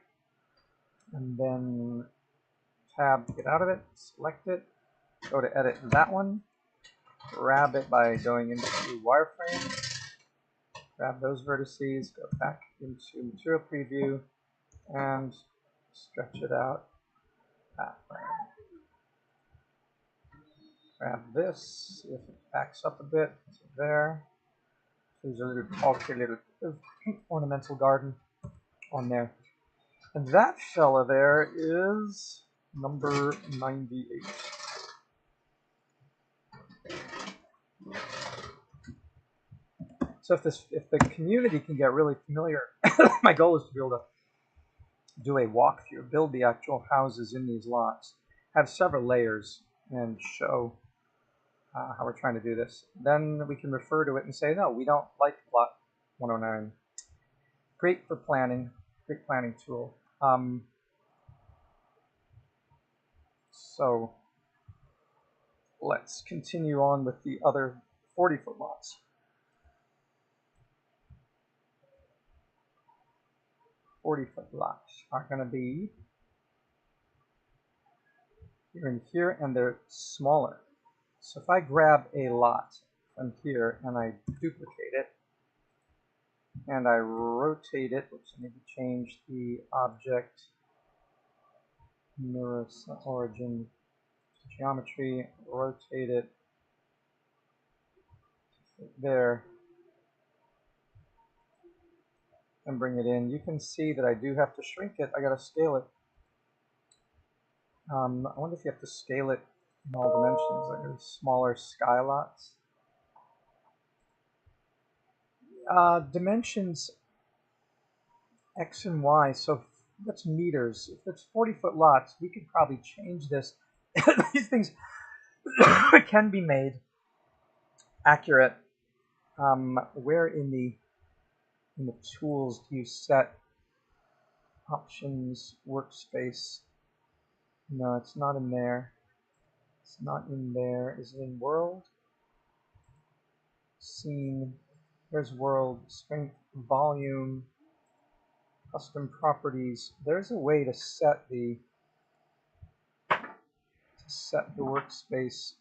and then Tab to get out of it, select it, go to edit that one, grab it by going into wireframe, grab those vertices, go back into material preview, and stretch it out that way. Grab this, see if it backs up a bit. So there. There's a little paltry little ornamental garden on there. And that fella there is number 98. So if the community can get really familiar, my goal is to be able to do a walkthrough, build the actual houses in these lots, have several layers, and show how we're trying to do this. Then we can refer to it and say, no, we don't like lot 109. Great for planning, great planning tool. So let's continue on with the other 40-foot lots. 40-foot lots are going to be here and here, and they're smaller. So if I grab a lot from here and I duplicate it and I rotate it, which I need to change the object mirror origin to geometry, rotate it there, and bring it in. You can see that I do have to shrink it. I got to scale it. I wonder if you have to scale it in all dimensions, like really smaller sky lots. Dimensions X and Y, so that's meters. If it's 40-foot lots, we could probably change this. These things can be made accurate. Where in the in the tools do you set options, workspace? No, it's not in there. It's not in there. Is it in world? Scene. There's world, strength, volume, custom properties. There's a way to set the workspace,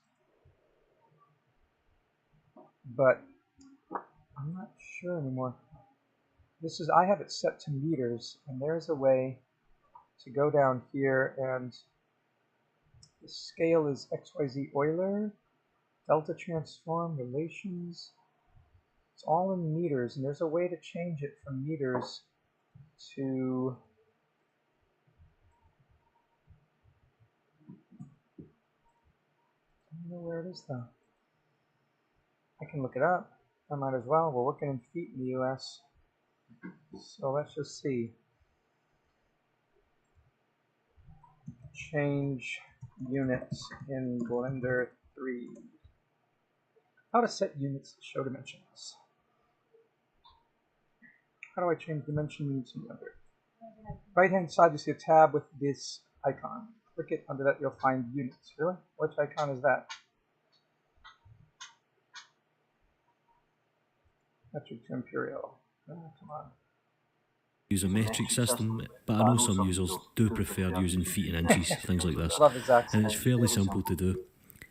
but I'm not sure anymore. I have it set to meters, and there's a way to go down here, and the scale is XYZ Euler, delta transform, relations. It's all in meters, and there's a way to change it from meters to I don't know where it is though. I can look it up. I might as well. We're working in feet in the US. So let's just see. Change units in Blender 3. How to set units to show dimensions. How do I change dimension units in Blender? Right hand side you see a tab with this icon. Click it. Under that you'll find units. Really? Which icon is that? Metric to imperial. Oh, come on. Use a metric system, but I know some users do prefer using feet and inches, things like this. And it's fairly simple to do.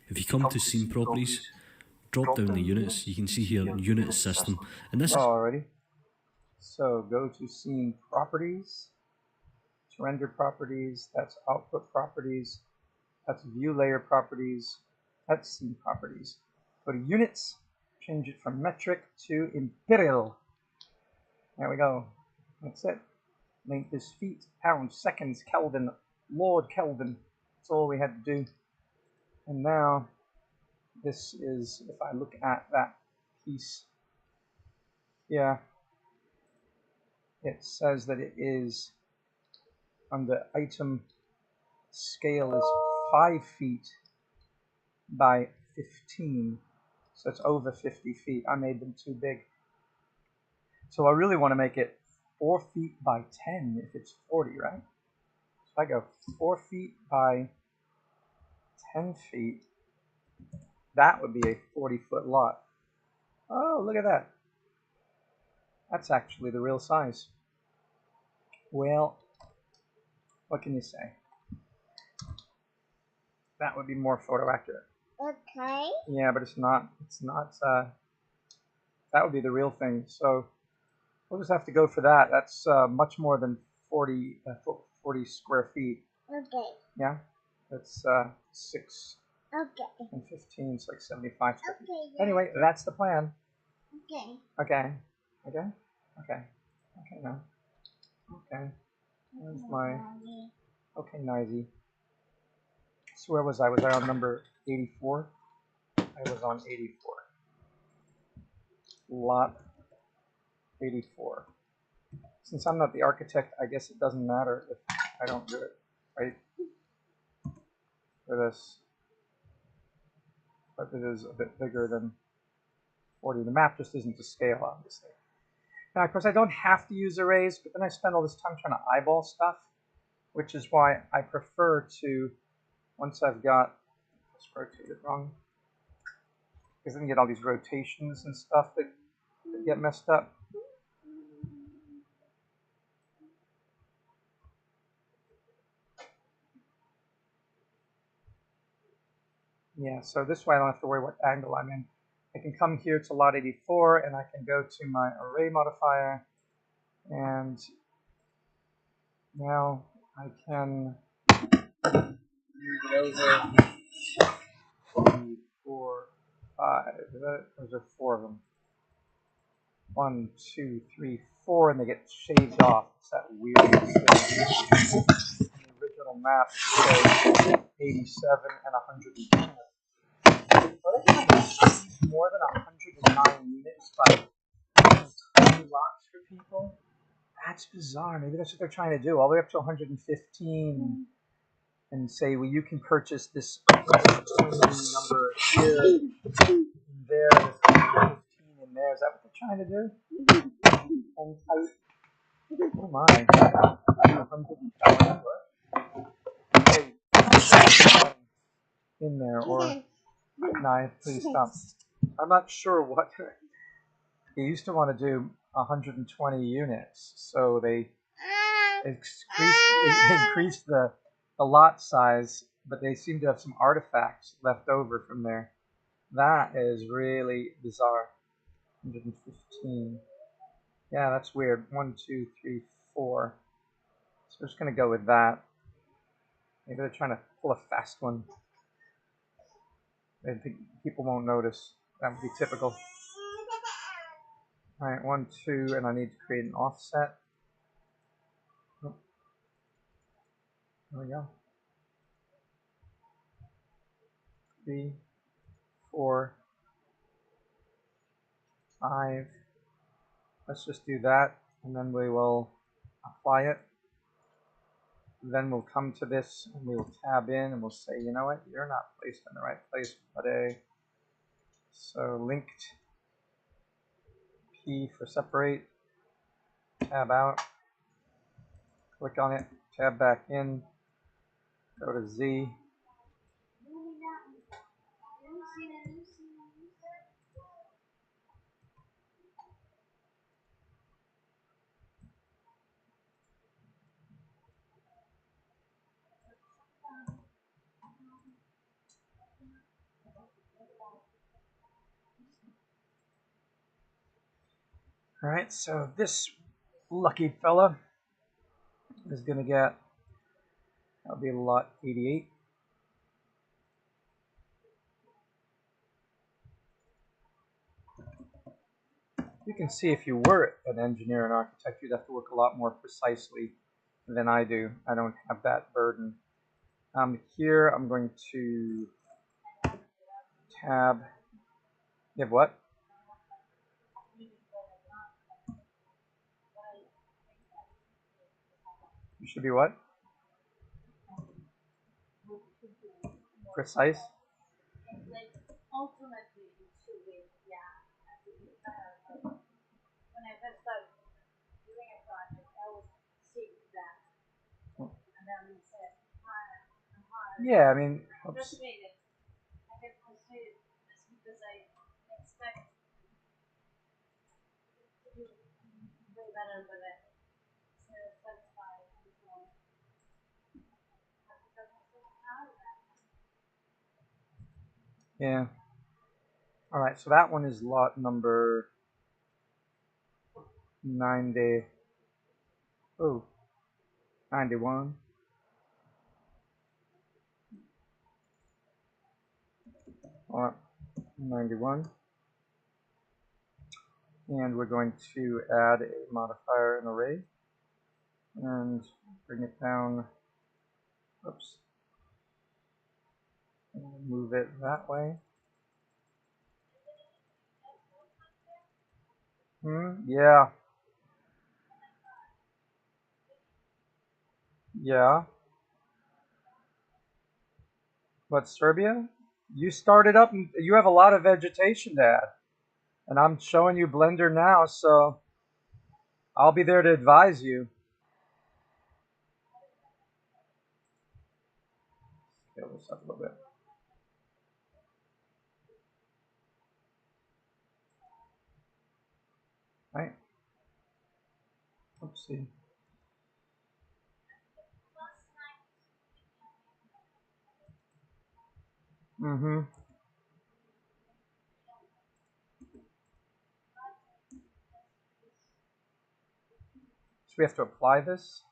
If you come to scene properties, drop down the units, you can see here unit system, and this is already. So go to scene properties, it's render properties, that's output properties, that's view layer properties, that's scene properties. Go to units, change it from metric to imperial. There we go. That's it. Length is feet, pounds, seconds, Kelvin, Lord Kelvin. That's all we had to do. And now, this is, if I look at that piece, yeah, it says that it is, under item, scale is 5 feet by 15. So it's over 50 feet. I made them too big. So I really want to make it 4 feet by 10 if it's 40, right? So I go 4 feet by 10 feet. That would be a 40-foot lot. Oh, look at that. That's actually the real size. Well, what can you say? That would be more photo accurate. Okay. Yeah, but it's not, that would be the real thing. So we'll just have to go for that. That's much more than 40 square feet. Okay. Yeah, that's 6 Okay. and 15, it's like 75 square feet. Okay. Yeah. Anyway, that's the plan. Okay. Okay. Okay. Okay. Okay now. Okay. Where's my okay, Nicey. So where was I? Was I on number 84? I was on 84. Lot 84. Since I'm not the architect, I guess it doesn't matter if I don't do it, right? For this. But it is a bit bigger than 40. The map just isn't to scale, obviously. Now, of course, I don't have to use arrays, but then I spend all this time trying to eyeball stuff, which is why I prefer to, once I've got, let's rotate it wrong, because then you get all these rotations and stuff that get messed up. Yeah, so this way I don't have to worry what angle I'm in. I can come here to lot 84 and I can go to my array modifier, and now I can move it over 3, 4, 5. Those are 4 of them. 1, 2, 3, 4, and they get shaved off. It's that weird thing. The original map shows 87 and 110. But I can more than 109 units by 20 lots for people. That's bizarre. Maybe that's what they're trying to do. All the way up to 115, and say, well, you can purchase this number here, and there, 15 in there. Is that what they're trying to do? and tight. Oh my. 120 in there, or no, please stop. I'm not sure what they used to want to do 120 units, so they increased the lot size, but they seem to have some artifacts left over from there. That is really bizarre. 115. Yeah, that's weird. 1, 2, 3, 4. So we're just gonna go with that. Maybe they're trying to pull a fast one. I think people won't notice. That would be typical. All right, 1, 2, and I need to create an offset. Oh, there we go. 3, 4, 5. Let's just do that, and then we will apply it. Then we'll come to this, and we will tab in, and we'll say, you know what, you're not placed in the right place, buddy. So linked P for separate, tab out, click on it, tab back in, go to Z. All right, so this lucky fella is going to get, that'll be lot 88. You can see if you were an engineer and architect, you'd have to work a lot more precisely than I do. I don't have that burden. Here I'm going to tab. You have what? You should be what? Precise? Ultimately, it should be, yeah. When I first started doing a project, I would see that. And then we said, Yeah, I mean, just made it. I can proceed just because I expect to do way better, but I satisfied before. yeah. All right, so that one is lot number 91. Lot 91. And we're going to add a modifier, an array, and bring it down. Oops. And move it that way. Yeah. Yeah. What, Serbia? You started up, and you have a lot of vegetation to add. And I'm showing you Blender now, so I'll be there to advise you. Scale this up a little bit. Right. Oopsie. Mm-hmm. So we have to apply this.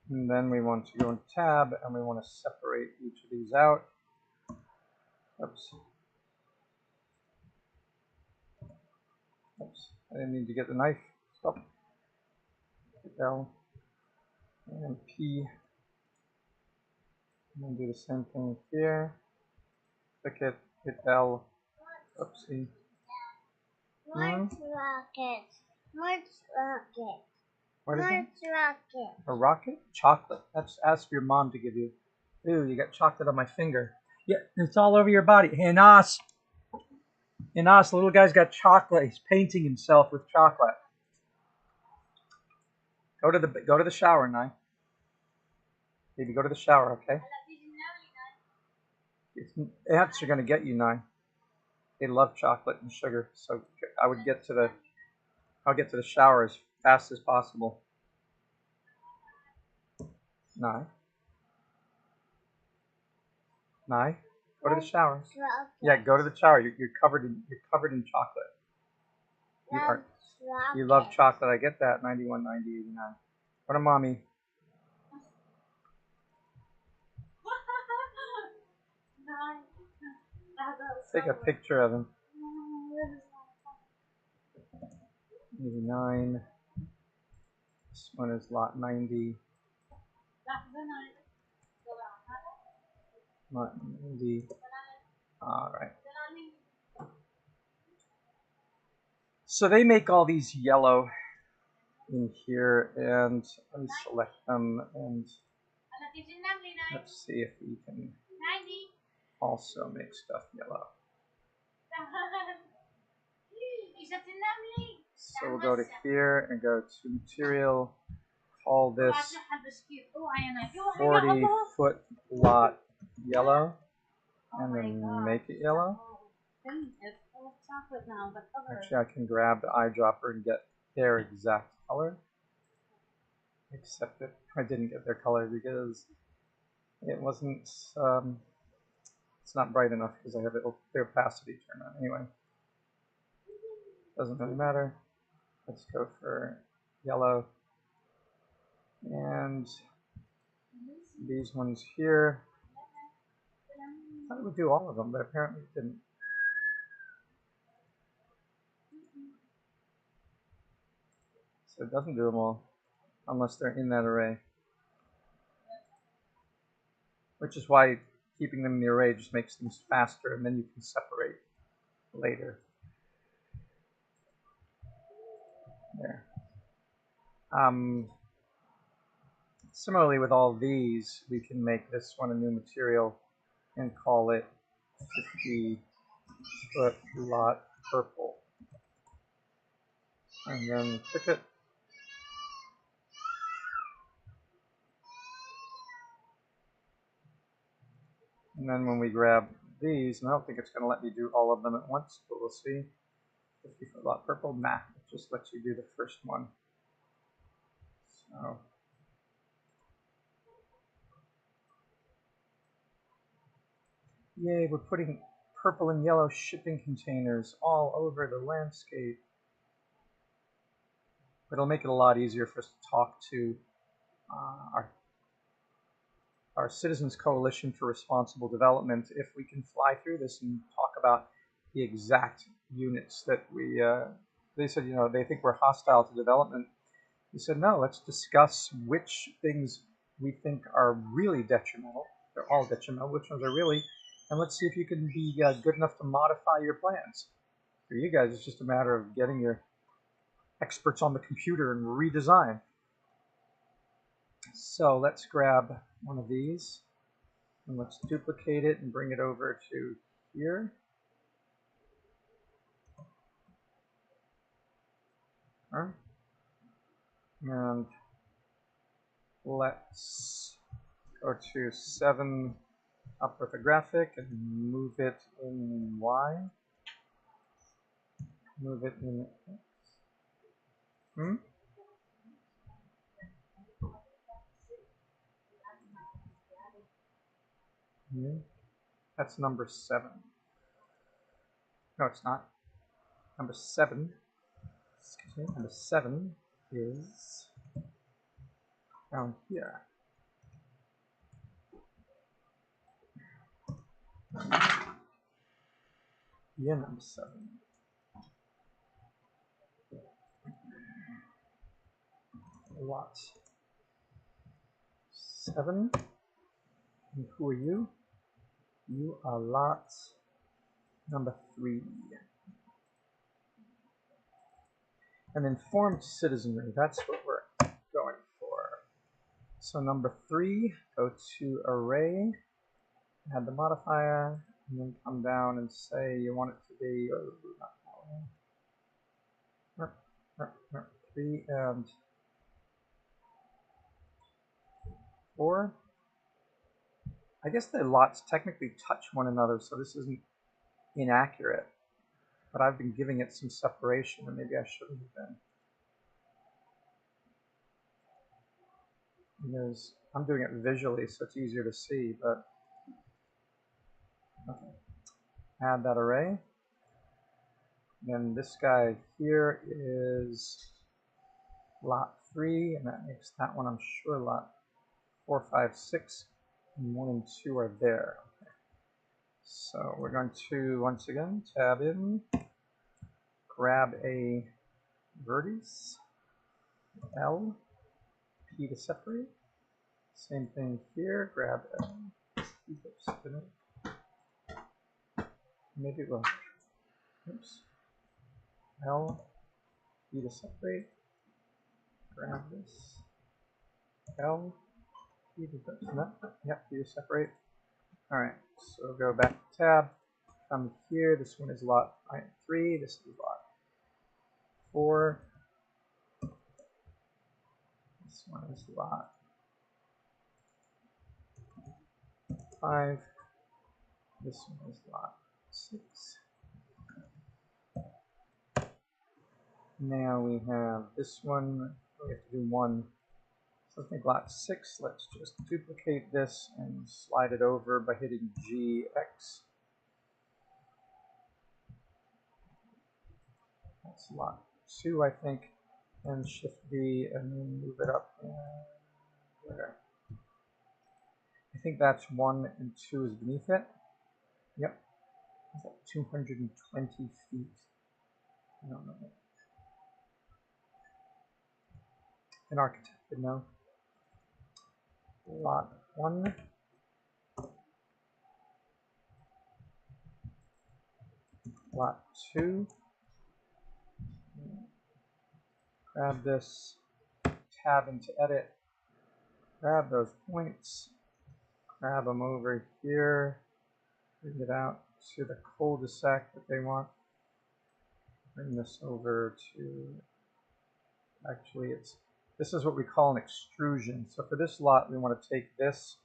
And then we want to go in tab, and we want to separate each of these out. Oops. Oops. I didn't need to get the knife. Stop. Hit L. And P. And then do the same thing here. Click it. Hit L. Oopsie. What's rocket? What's rocket? What is it? What's rocket? A rocket? Chocolate. That's ask your mom to give you. Ooh, you got chocolate on my finger. Yeah, it's all over your body. Hey, Nas. Inas, the little guy's got chocolate. He's painting himself with chocolate. Go to the shower, Nai. Baby, go to the shower, okay? Ants are gonna get you, Nai. They love chocolate and sugar, so I'll get to the shower as fast as possible. Nai, go to the shower. Yeah, go to the shower. You're covered in chocolate. You love chocolate. I get that. 91, 90, 89. Go to mommy. Take a picture of him. 89. This one is lot 90. Lot 90. All right. So they make all these yellow in here, and let me select them, and let's see if we can also make stuff yellow. So we'll go to here and go to material, call this 40-foot lot yellow, and then make it yellow. Actually, I can grab the eyedropper and get their exact color. Except that I didn't get their color because it wasn't, it's not bright enough because I have the opacity turned on. Anyway, doesn't really matter. Let's go for yellow. And these ones here, I thought it would do all of them, but apparently it didn't. So it doesn't do them all, unless they're in that array. Which is why keeping them in the array just makes things faster, and then you can separate later. There. Similarly with all these, we can make this one a new material and call it 50-foot lot purple. And then click it. And then when we grab these, and I don't think it's going to let me do all of them at once, but we'll see. 50-foot lot purple, nah, it just lets you do the first one. So yay, we're putting purple and yellow shipping containers all over the landscape. It'll make it a lot easier for us to talk to our Citizens Coalition for Responsible Development if we can fly through this and talk about the exact units that they said, they think we're hostile to development. We said, no, let's discuss which things we think are really detrimental. They're all detrimental. Which ones are really? And let's see if you can be good enough to modify your plans. For you guys, it's just a matter of getting your experts on the computer and redesign. So let's grab one of these and let's duplicate it and bring it over to here. And let's go to 7 orthographic and move it in Y. Move it in X. That's number 7. No, it's not. Number 7. Excuse me. Number 7 is down here. Yeah, number 7. Lot 7. And who are you? You are lot number 3. And informed citizenry, that's what we're going for. So number 3, go to array, add the modifier, and then come down and say you want it to be 3 and 4. I guess the lots technically touch one another, so this isn't inaccurate, but I've been giving it some separation, and maybe I shouldn't have been. Because I'm doing it visually, so it's easier to see, but okay. Add that array. Then this guy here is lot 3, and that makes that one, I'm sure, lot 4, 5, 6, and 1 and 2 are there. Okay. So we're going to, once again, tab in, grab a vertex, L, P to separate. Same thing here, grab L, maybe it will. Oops. L, P to separate. Grab this. L, P to P to separate. Alright, so go back to tab. Come here. This one is lot 3. This is lot 4. This one is lot 5. This one is lot 6. Now we have this one. We have to do 1. So let's make lot 6. Let's just duplicate this and slide it over by hitting GX. That's lot 2, I think. And Shift B and then move it up there. I think that's 1 and 2 is beneath it. Yep. Is that 220 feet? I don't know. An architect would know. Lot 1. Lot 2. Grab this, tab into edit, grab those points, grab them over here, bring it out to the cul-de-sac that they want. Bring this over to, actually this is what we call an extrusion. So for this lot, we want to take this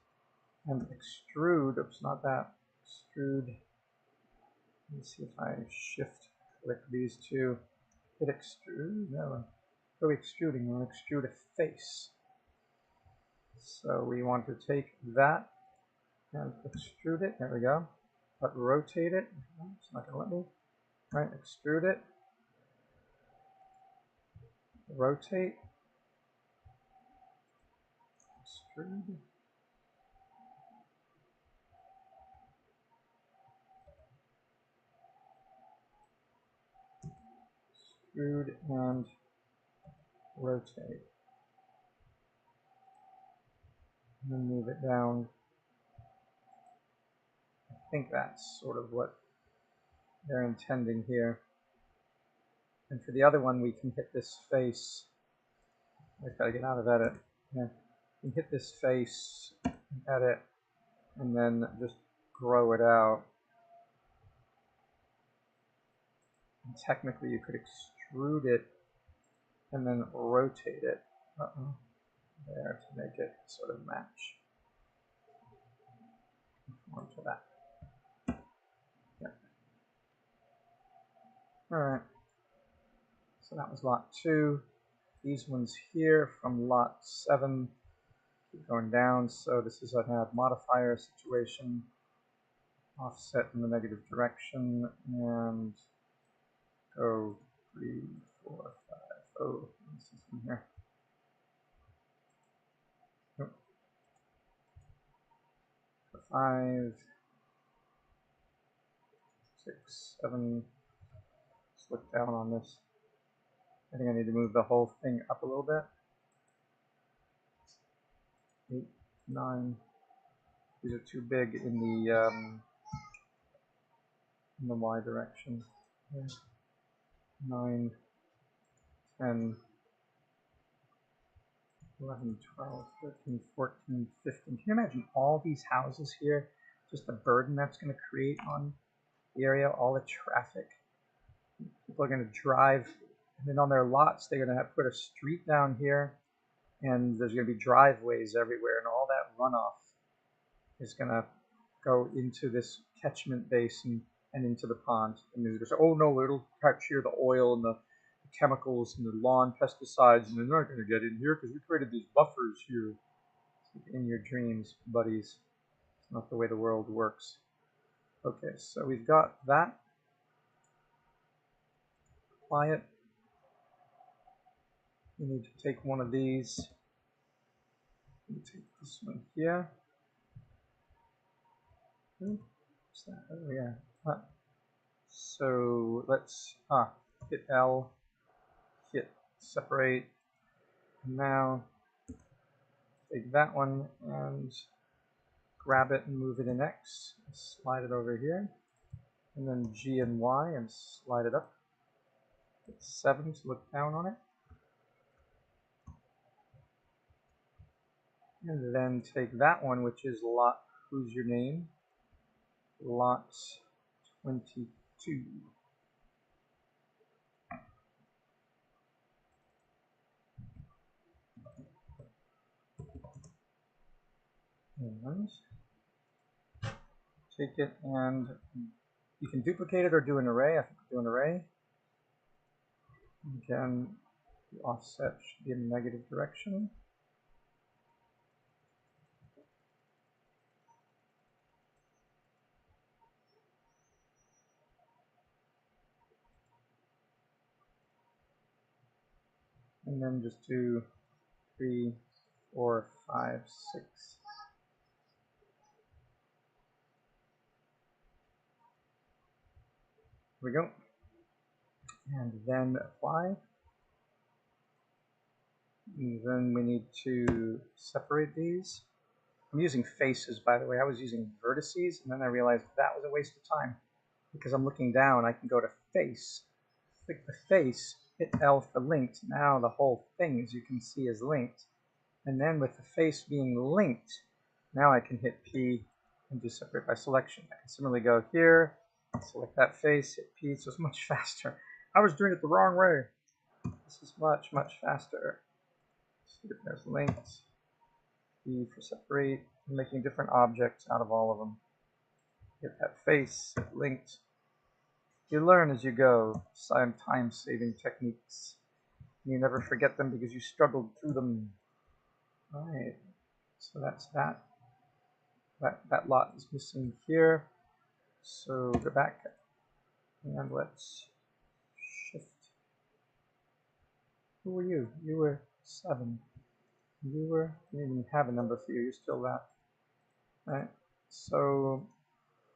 and extrude, oops, not that, extrude. Let me see if I shift click these two, hit extrude, no, go extruding, we'll extrude a face. So we want to take that and extrude it, there we go, but rotate it, it's not going to let me, right, extrude it, rotate, extrude, extrude, and rotate. And then move it down. I think that's sort of what they're intending here. And for the other one, we can hit this face. I've got to get out of edit. Yeah. You can hit this face, edit, and then just grow it out. And technically, you could extrude it and then rotate it there to make it sort of match. Conform to that. Yeah. All right. So that was lot 2. These ones here from lot 7 keep going down. So this is an add modifier situation. Offset in the negative direction and go 3, 4, 5. Oh, this is in here. Nope. 5, 6, 7. Let's look down on this. I think I need to move the whole thing up a little bit. 8, 9. These are too big in the Y direction. 9, 10, 11, 12, 13, 14, 15. Can you imagine all these houses here just the burden that's going to create on the area, all the traffic. People are going to drive, and then on their lots, they're going to have put a street down here, and there's going to be driveways everywhere, and all that runoff is going to go into this catchment basin and into the pond. And they're going to say, oh no, it'll catch here the oil and the chemicals and the lawn pesticides, and they're not going to get in here because we created these buffers here. In your dreams, buddies. It's not the way the world works. Okay, so we've got that. Apply it. We need to take one of these. Take this one here. What's that? Oh yeah. So let's hit L, hit separate. Now take that one and grab it and move it in X. Slide it over here, and then G and Y and slide it up. Hit 7 to look down on it. And then take that one, which is lot, who's your name? Lot 22. And take it, and you can duplicate it or do an array. I think we'll do an array. Again, the offset should be in the negative direction. And then just do 3, 4, 5, 6. Here we go. And then apply. And then we need to separate these. I'm using faces, by the way. I was using vertices, and then I realized that was a waste of time. Because I'm looking down, I can go to face, click the face, hit L for linked. Now the whole thing, as you can see, is linked. And then with the face being linked, now I can hit P and do separate by selection. I can similarly go here, select that face, hit P, so it's much faster. I was doing it the wrong way. This is much, much faster. See if there's linked. P for separate. I'm making different objects out of all of them. Hit that face, hit linked. You learn as you go, some time-saving techniques. You never forget them because you struggled through them. Alright, so that's that. That lot is missing here. So go back and let's shift. Who were you? You were 7. You didn't even have a number for you, you're still that. Alright, so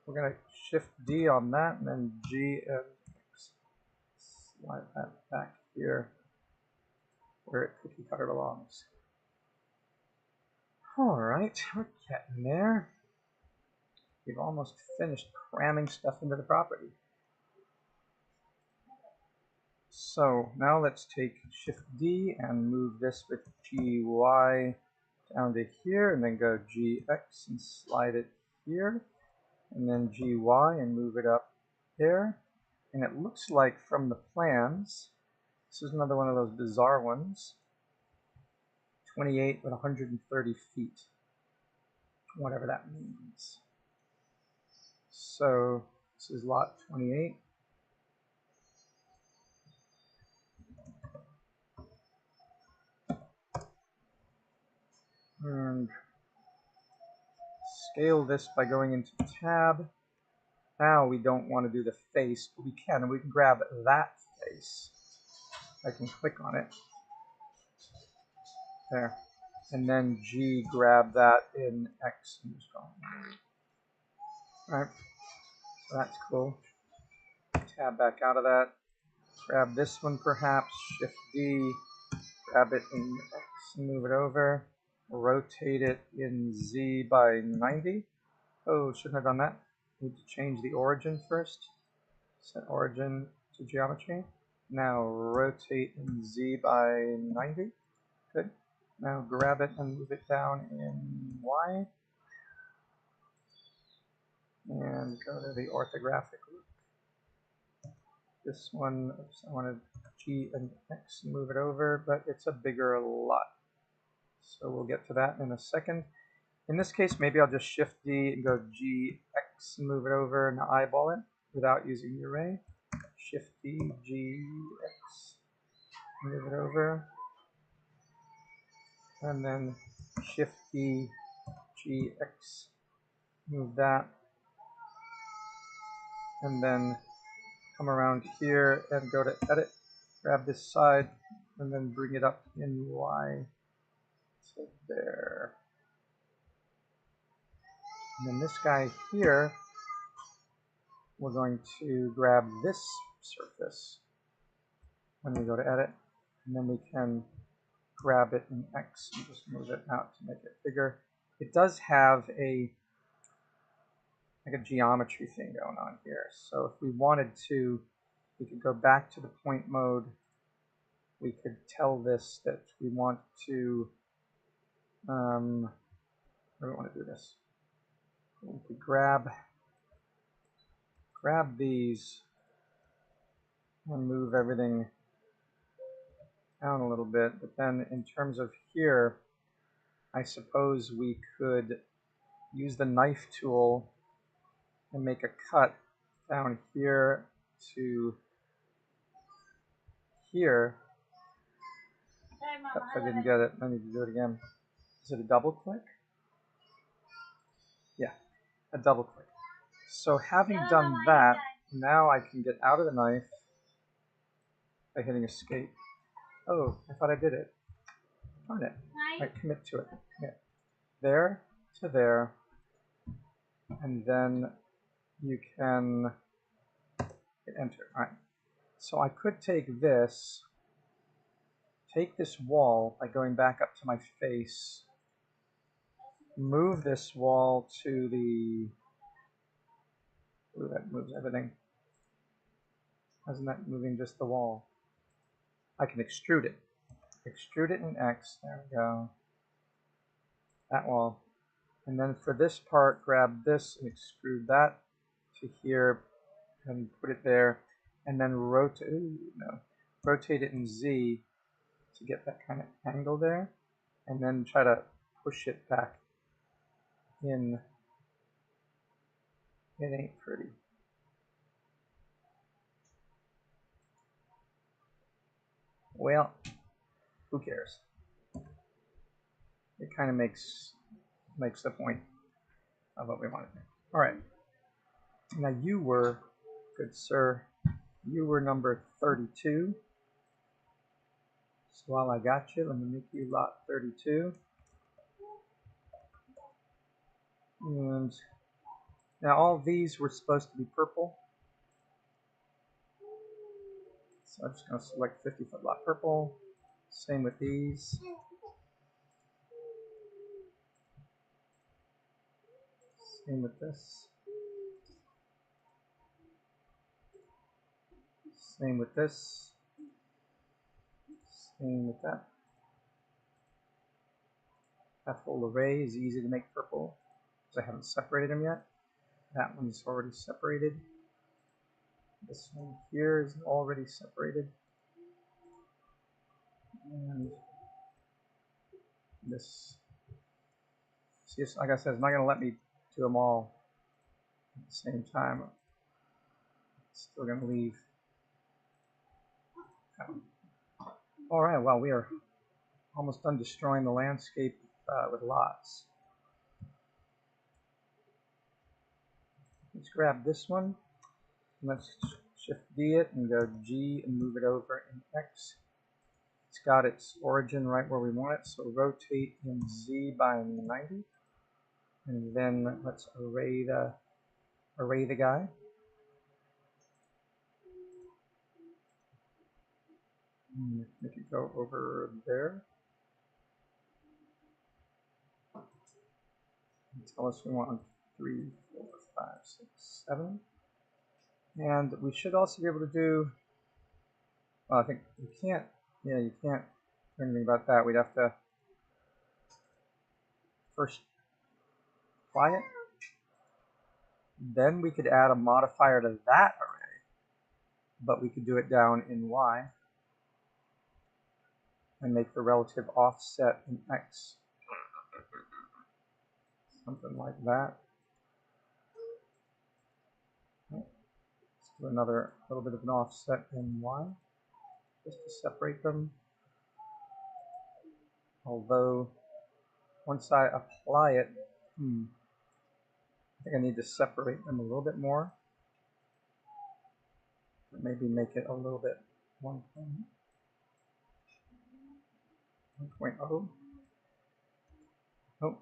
we're going to shift D on that, and then G and X. Slide that back here where it cookie cutter belongs. Alright, we're getting there. We've almost finished cramming stuff into the property. So now let's take Shift D and move this with GY down to here, and then go GX and slide it here, and then GY and move it up there. And it looks like from the plans, this is another one of those bizarre ones, 28 with 130 feet, whatever that means. So this is lot 28. And scale this by going into tab. Now we don't want to do the face, but we can, and we can grab that face. I can click on it. There. And then G, grab that in X. Alright, so that's cool. Tab back out of that. Grab this one perhaps, Shift D, grab it in X and move it over. Rotate it in Z by 90. Oh, shouldn't have done that. Need to change the origin first. Set origin to geometry. Now rotate in Z by 90. Good. Now grab it and move it down in Y. and go to the orthographic look. This one, oops, I wanted G and X, move it over, but it's a bigger lot. So we'll get to that in a second. In this case, maybe I'll just Shift D and go G, X, and move it over and eyeball it without using the array. Shift D, G, X, move it over. And then Shift D, G, X, move that. And then come around here and go to Edit, grab this side, and then bring it up in Y to there. And then this guy here, we're going to grab this surface when we go to Edit, and then we can grab it in X and just move it out to make it bigger. It does have a geometry thing going on here. So if we wanted to, we could go back to the point mode. We could tell this that we want to, how do we want to do this? We could grab these and move everything down a little bit. But then in terms of here, I suppose we could use the knife tool and make a cut down here to here. Oops, I didn't get it. I need to do it again. Is it a double click? Yeah, a double click. So having done that, now I can get out of the knife by hitting escape. Oh, I thought I did it. Darn it. Right, commit to it. Commit. There to there. And then you can hit enter. All right. So I could take this wall by going back up to my face, move this wall to the, ooh, that moves everything. Isn't that moving just the wall? I can extrude it. Extrude it in X. There we go. That wall. And then for this part, grab this and extrude that to here and put it there. And then rotate it in Z to get that kind of angle there. And then try to push it back in. It ain't pretty. Well, who cares? It kind of makes the point of what we want to do. All right. Now you were, good sir, you were number 32. So while I got you, let me make you lot 32. And now all these were supposed to be purple. So I'm just going to select 50-foot lot purple. Same with these. Same with this. Same with this. Same with that. That whole array is easy to make purple because I haven't separated them yet. That one's already separated. This one here is already separated. And this, see, like I said, it's not going to let me do them all at the same time. It's still going to leave. All right, well, we are almost done destroying the landscape with lots. Let's grab this one. Let's Shift D it and go G and move it over in X. It's got its origin right where we want it, so rotate in Z by 90. And then let's array the guy. And make it go over there. And tell us we want 3, 4, 5, 6, 7. And we should also be able to do, well, I think you can't, yeah, you can't do anything about that. We'd have to first apply it. Then we could add a modifier to that array, but we could do it down in Y and make the relative offset in X. Something like that. Let's do another little bit of an offset in Y, just to separate them. Although, once I apply it, I think I need to separate them a little bit more. Maybe make it a little bit 1.0. Oh,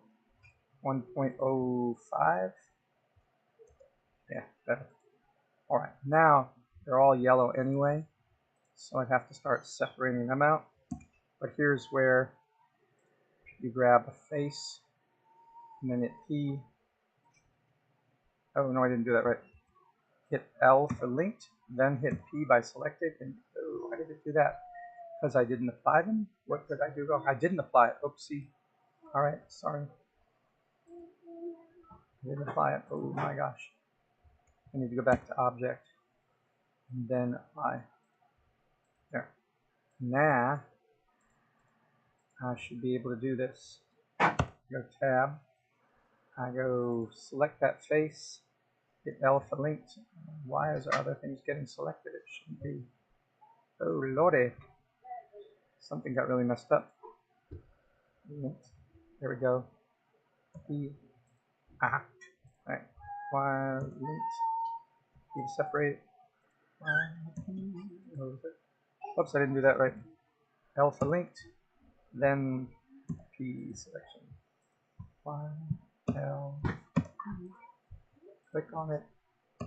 1.05. Yeah, better. All right, now they're all yellow anyway, so I'd have to start separating them out. But here's where you grab a face and then hit P. Oh, no, I didn't do that right. Hit L for linked, then hit P by selected. And oh, why did it do that? Because I didn't apply them? What did I do wrong? I didn't apply it. Oopsie. All right, sorry. I didn't apply it. Oh my gosh. I need to go back to object and then apply. There. Now I should be able to do this. Go tab. I go select that face. Hit L for linked. Why is there other things getting selected? It shouldn't be. Oh lordy. Something got really messed up. Linked. There we go. E. Ah. Alright. Y linked. P to separate. Oops, I didn't do that right. L for linked. Then P selection. Y, L, click on it,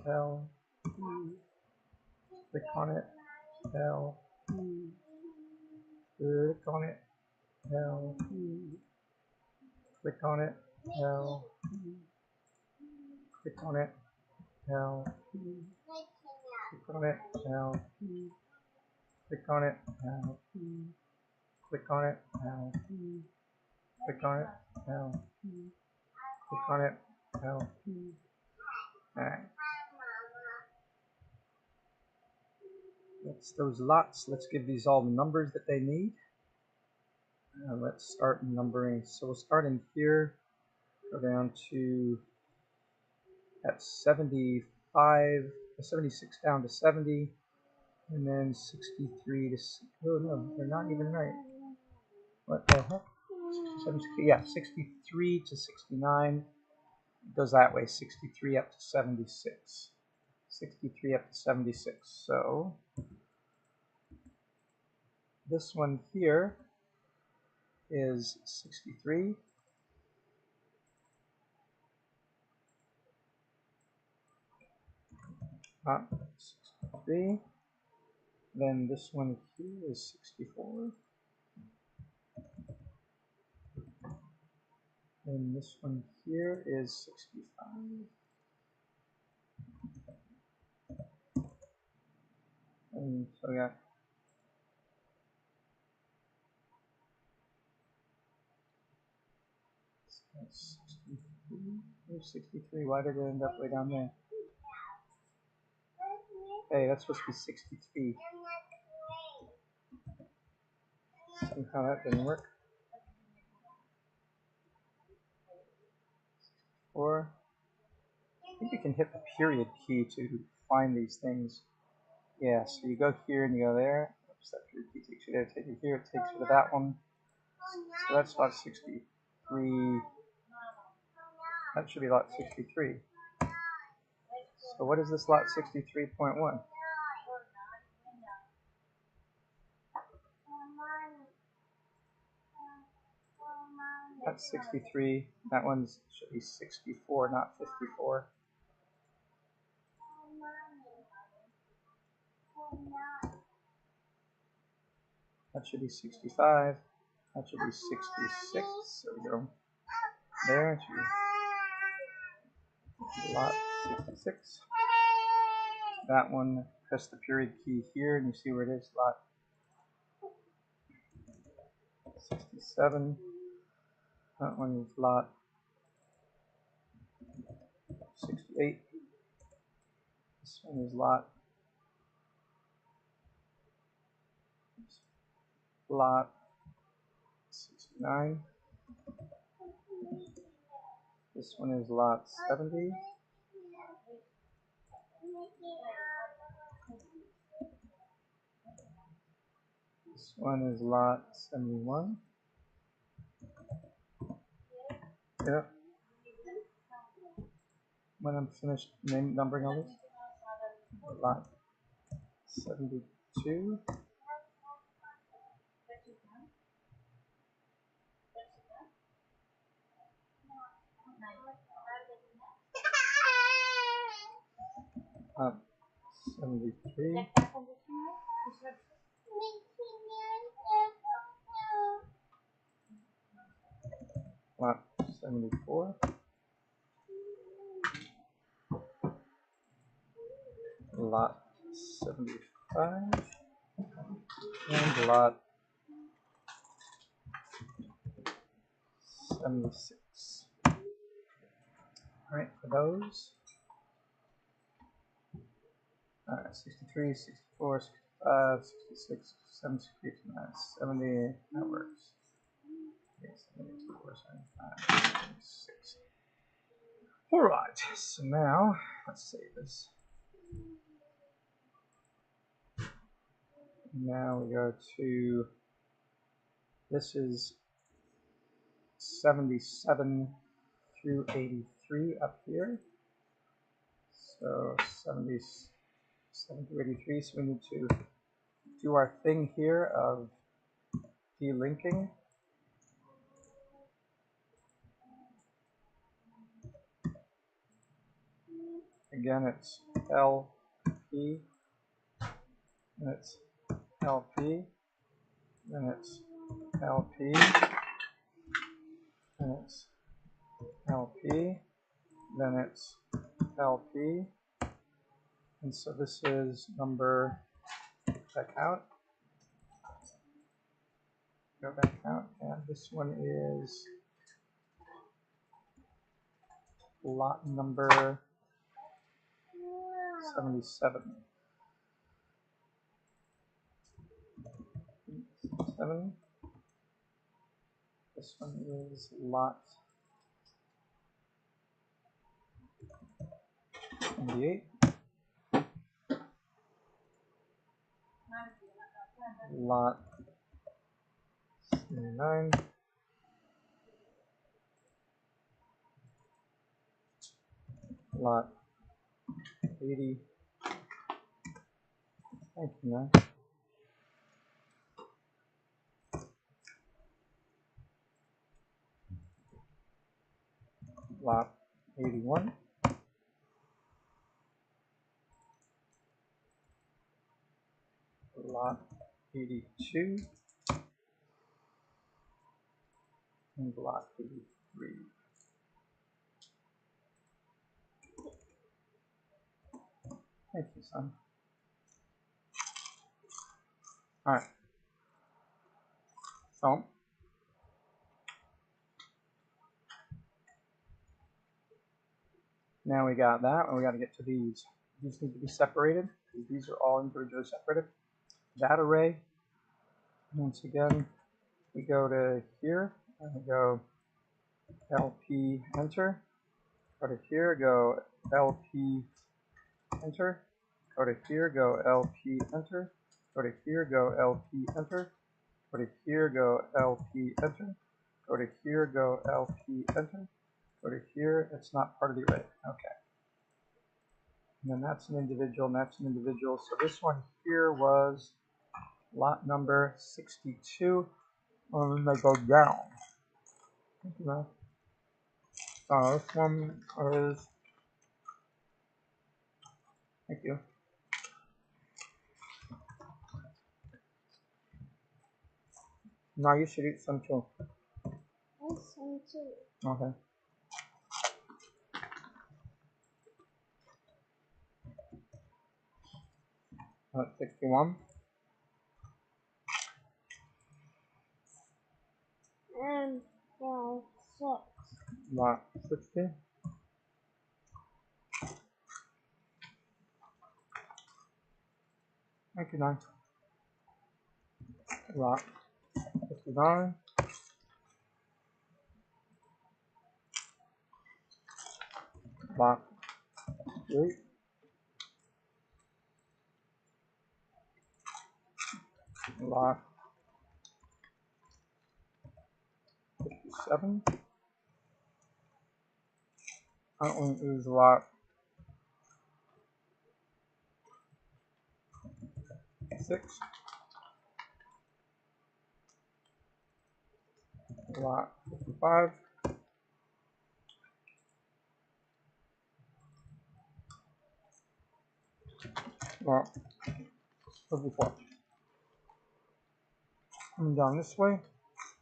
L, click on it, L, click on it, L, click on it, L, click on it, L, click on it, L, click on it, L, click on it, L, click on it, L, click on it, L. Alright. That's those lots. Let's give these all the numbers that they need. And let's start numbering. So we'll start in here, go down to at 75, 76 down to 70, and then 63 to, oh no, they're not even right. What the heck? 60, yeah, 63 to 69. It goes that way, 63 up to 76. 63 up to 76. So this one here is 63. Not 63. Then this one here is 64. And this one here is 65. And so we got 63. Here's 63. Why did it end up way down there? Hey, that's supposed to be 63. Somehow that didn't work. 4. I think you can hit the period key to find these things. Yeah, so you go here and you go there. Oops, that period key takes you there, take you here, it takes you to that one. So that's lot 63. That should be lot 63. So what is this lot 63.1? That's 63. That one's should be 64, not 54. That should be 65. That should be 66. There we go. There it should be lot 66. That one, press the period key here and you see where it is, lot 67. That one is lot 68. This one is lot 69. This one is lot 70. This one is lot 71. Yep. When I'm finished numbering all this, lot 72. Lot 73. Lot 74. Lot 75. And lot 76. Alright, for those. Alright, 63, 64, 65, 66, 67, 68, 70. That works. Okay, 74, 75, 76. Alright, so now let's save this. Now we go to, this is 77 through 83 up here. So 77 through 83, so we need to do our thing here of delinking. Again, it's LP, and it's LP, then it's LP, and it's LP, then it's LP, and so this is number, back out, go back out, and this one is lot number 77. 7. This one is lot 28. Lot 79. Lot 80. Thank you, man. Lot 81. Lot 82. And lot 83. Thank you, son. Alright. So, now we got that, and we got to get to these. These need to be separated, because these are all individually separated. That array, once again, we go to here, and we go LP enter. Go to here, go LP enter. Go to here, go LP enter. Go to here, go LP enter. Go to here, go LP enter. Go to here, go LP enter. Go to here, it's not part of the array. Okay. And then that's an individual, and that's an individual. So this one here was lot number 62. And then they go down. So this one is, thank you. Now you should eat some too. Some too. Okay. Lot 61. And 6. Lot 60. 29. Lot 59. Lot 8. Lot 57. That one is lot 6. Lot 55. Lot 54. Coming down this way,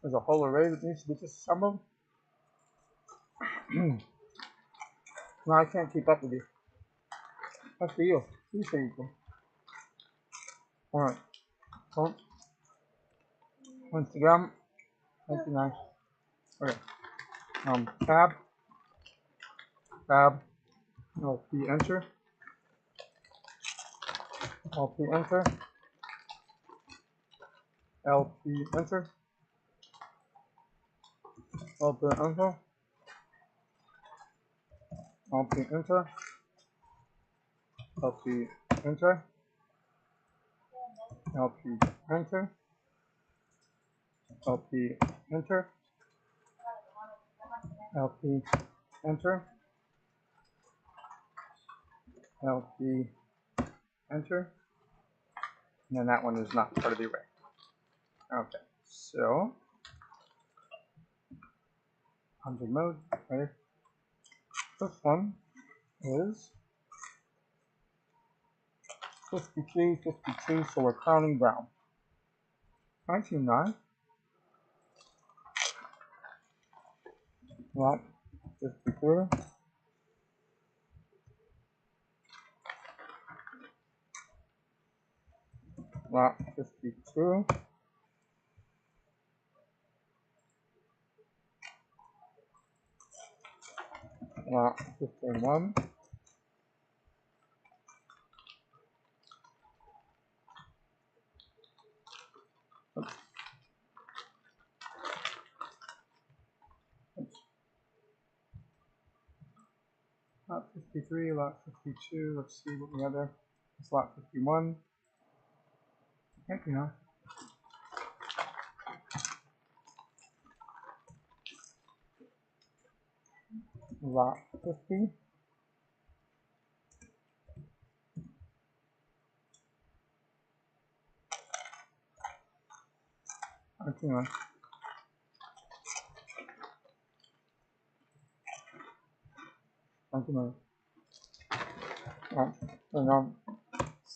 there's a whole array that needs to be disassembled. No, I can't keep up with you. That's for you. You say you can. Alright. So, once again, 29. Okay. Tab, LP enter, LP enter, LP enter, LP enter, LP enter, LP enter, LP enter, LP enter, LP enter, LP enter, and then that one is not part of the array. Okay, so object mode, ready? This one is 53, 52, so we're counting down. 99, lot 53, lot 52, lot 51, lot 53, lot 52, let's see what the other, it's lot 51, thank you now, lot 50, thank you now, thank you now, and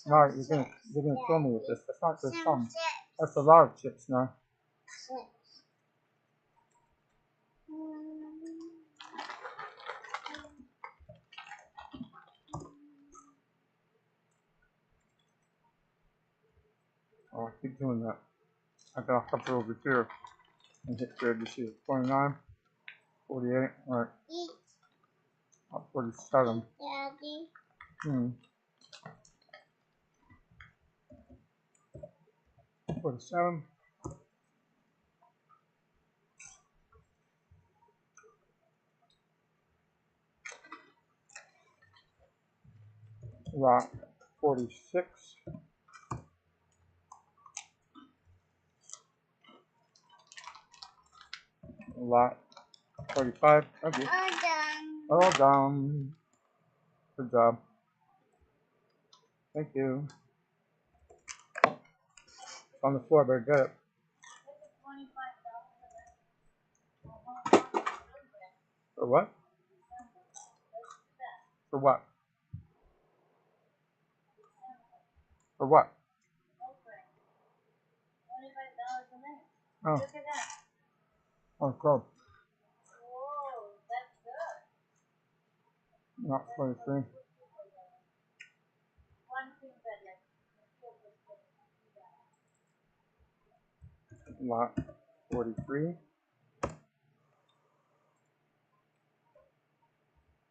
now you're gonna kill me with this, that's not just some, that's a lot of chips now. Oh, I keep doing that. I gotta hover over here and hit there to see it. 29, 48, alright, 47. Daddy. 47. Lot 46. Lot 45. Okay. All done. Good job. Thank you. It's on the floor, better get it. For what? For what? For what? Oh. Look at that. Oh, cool. Whoa, that's good. Lot 43. One thing that like Lot 43.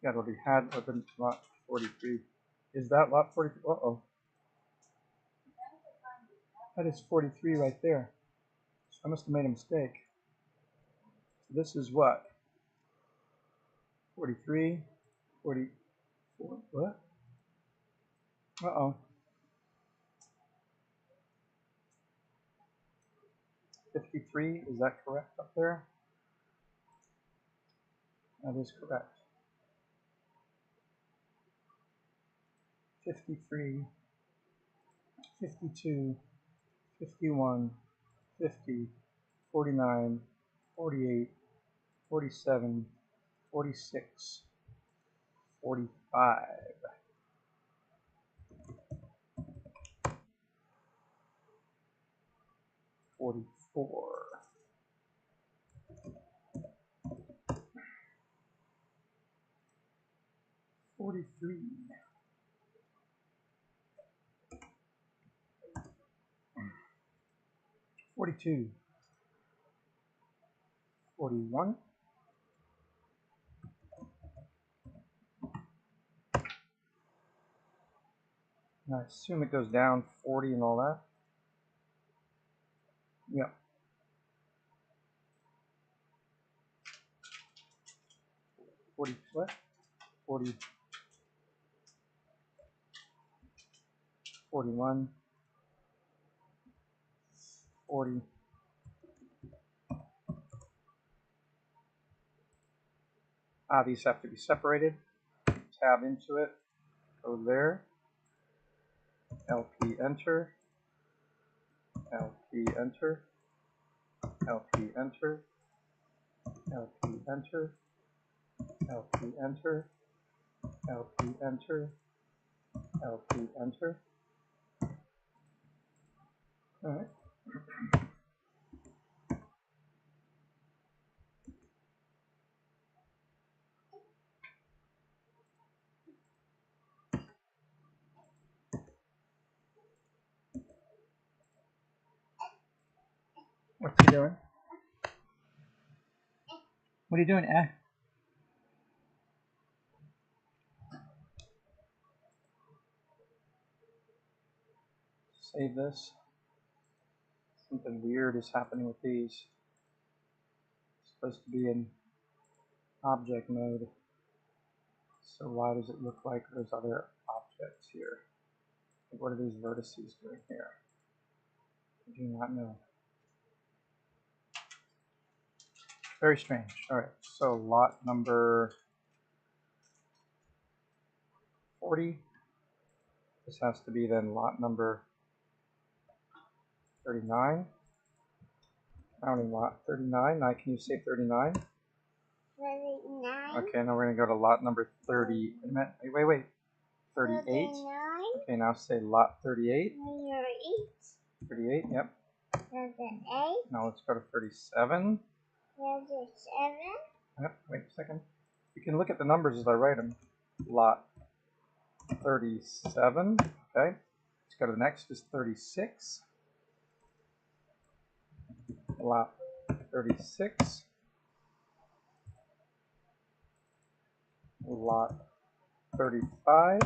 Yeah, it already had open lot 43. Is that lot 43? Uh-oh. That is 43 right there. So I must have made a mistake. So this is what? 43, 44, what? Uh-oh. 53, is that correct up there? That is correct. 53, 52, 51, 50, 49, 48, 47, 46, 45, 44, 43, 42, 41, and I assume it goes down 40 and all that. Yep. 40 what? 40, 41, 40. These have to be separated. Tab into it. Go there. LP enter. LP enter. LP enter. LP enter. LP enter. LP enter. LP enter. All right. What's he doing? What are you doing? Save this. Something weird is happening with these. It's supposed to be in object mode. So why does it look like there's other objects here? What are these vertices doing here? I do not know. Very strange. All right, so lot number 40. This has to be then lot number 39. Counting lot 39. Now, can you say 39? 39. Okay, now we're going to go to lot number 30. Wait. 38. 39. Okay, now say lot 38. 38. 38, yep. 38. Now let's go to 37. 37. Yep, wait a second. You can look at the numbers as I write them. Lot 37. Okay. Let's go to the next is 36. Lot 36. Lot 35.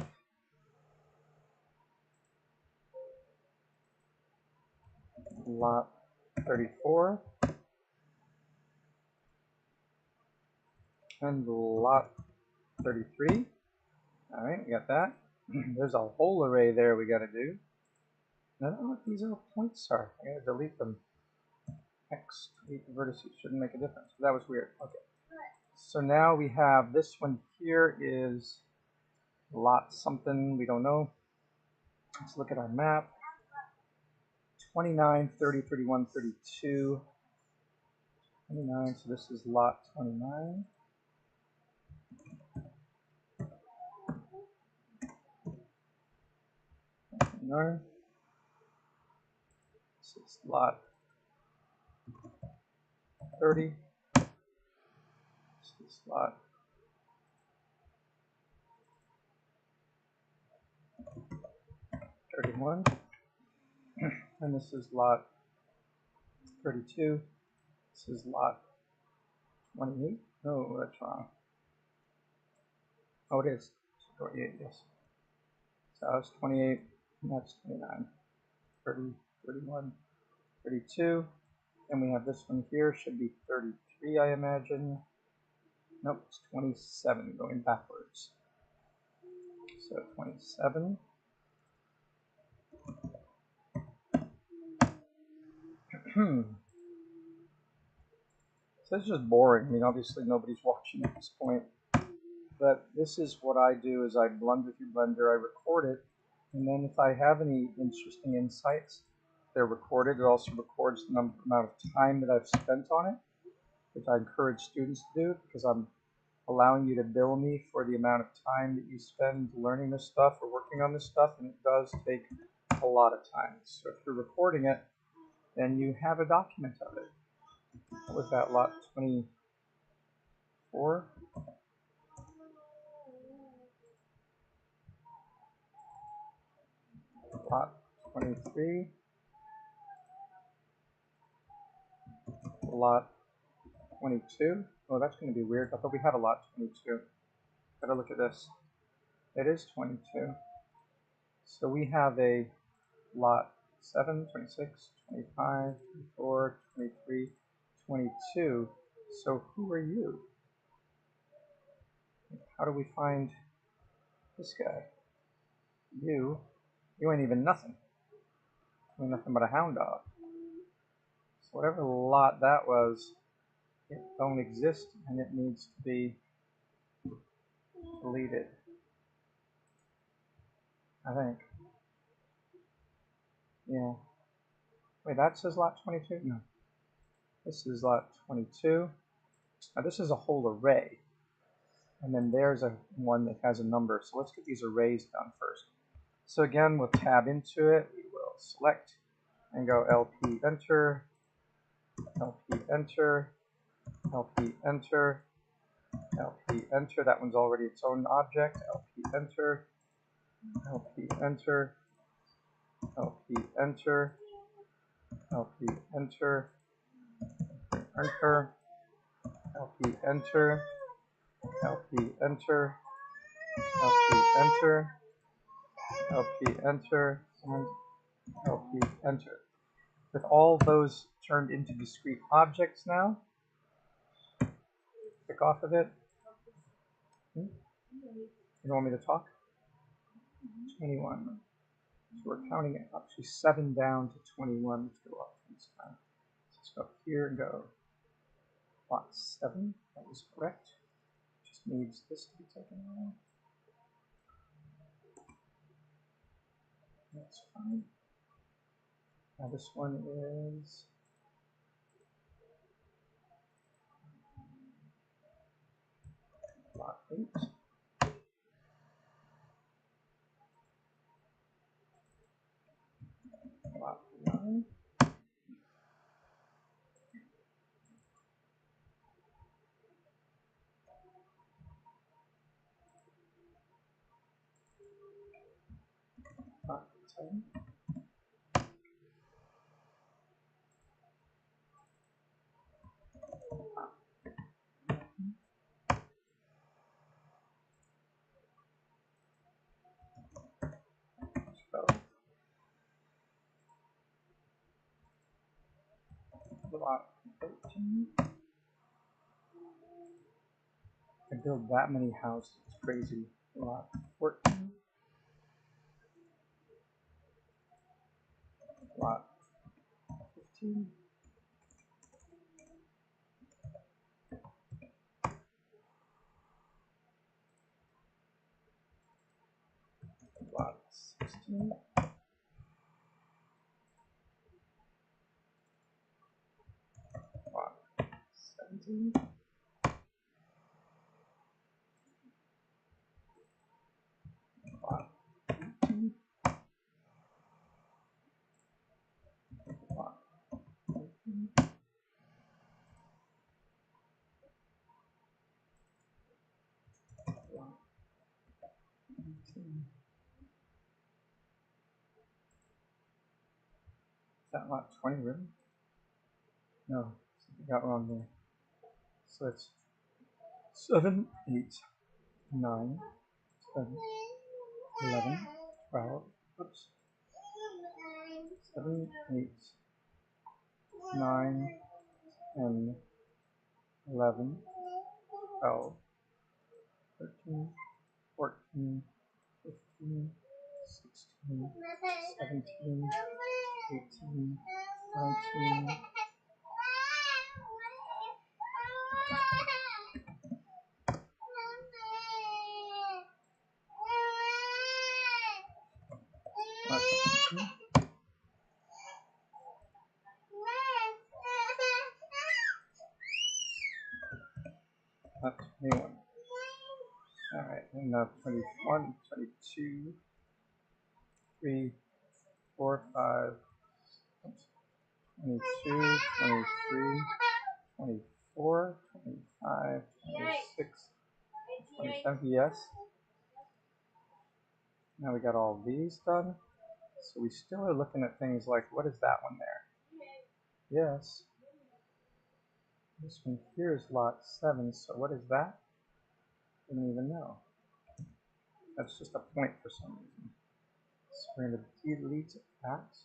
Lot 34. And lot 33. All right, we got that. There's a whole array there we got to do. I don't know what these little points are. I got to delete them. X, delete the vertices. Shouldn't make a difference. That was weird. Okay. So now we have this one here is lot something. We don't know. Let's look at our map. 29, 30, 31, 32. 29, so this is lot 29. 29. This is lot 30. This is lot 31. And this is lot 32. This is lot 28. No, that's wrong. Oh, it is. 28, yes. So that's 28, and that's 29. 30, 31, 32. And we have this one here, should be 33, I imagine. Nope, it's 27, going backwards. So 27. So it's just boring. I mean, obviously nobody's watching at this point. But this is what I do is I blunder through Blender, I record it, and then if I have any interesting insights, they're recorded. It also records the amount of time that I've spent on it, which I encourage students to do because I'm allowing you to bill me for the amount of time that you spend learning this stuff or working on this stuff, and it does take a lot of time. So if you're recording it, then you have a document of it. What was that, lot 24? Lot 23, lot 22. Oh, that's going to be weird. I thought we had a lot 22. Gotta look at this. It is 22. So we have a lot 7, 26, 25, 24, 23, 22. So who are you? How do we find this guy? You ain't even nothing. You ain't nothing but a hound dog. So whatever lot that was, it don't exist and it needs to be deleted, I think. Yeah. Wait, that says lot 22? No. This is lot 22. Now this is a whole array. And then there's one that has a number. So let's get these arrays done first. So again, we'll tab into it. We will select and go LP enter, LP enter, LP enter, LP enter. That one's already its own object. LP enter, LP enter, LP enter, LP enter, enter, LP enter, LP enter, LP enter, LP enter, and LP enter. With all those turned into discrete objects now, click off of it. You don't want me to talk? 21. So we're counting it up to 7 down to 21. Let's go up this time. Let's go up here and go lot 7. That was correct. Just needs this to be taken away. That's fine. Now this one is lot 8. Lot 9. Lot 10. Lot 13. I build that many houses. It's crazy. Lot 14. Lot 15. Lot 16. Lot 17. Lot 18. Lot 19. Lot 18. Is that lot 20 really? No, something got wrong there. So it's 7, 8, 9, 10, 11, 12, oops, 7, 8, 9, 10, 11, 12, 13, 14, 15, 16, 17, 18, 19, that's 21. Alright, and now 21, 22, 3, 4, 5, 22, 23, 24, 25, 26, 27, yes. Now we got all these done. So we still are looking at things like, what is that one there? Yes. This one here is lot 7, so what is that? I don't even know. That's just a point for some reason. So we're going to delete that.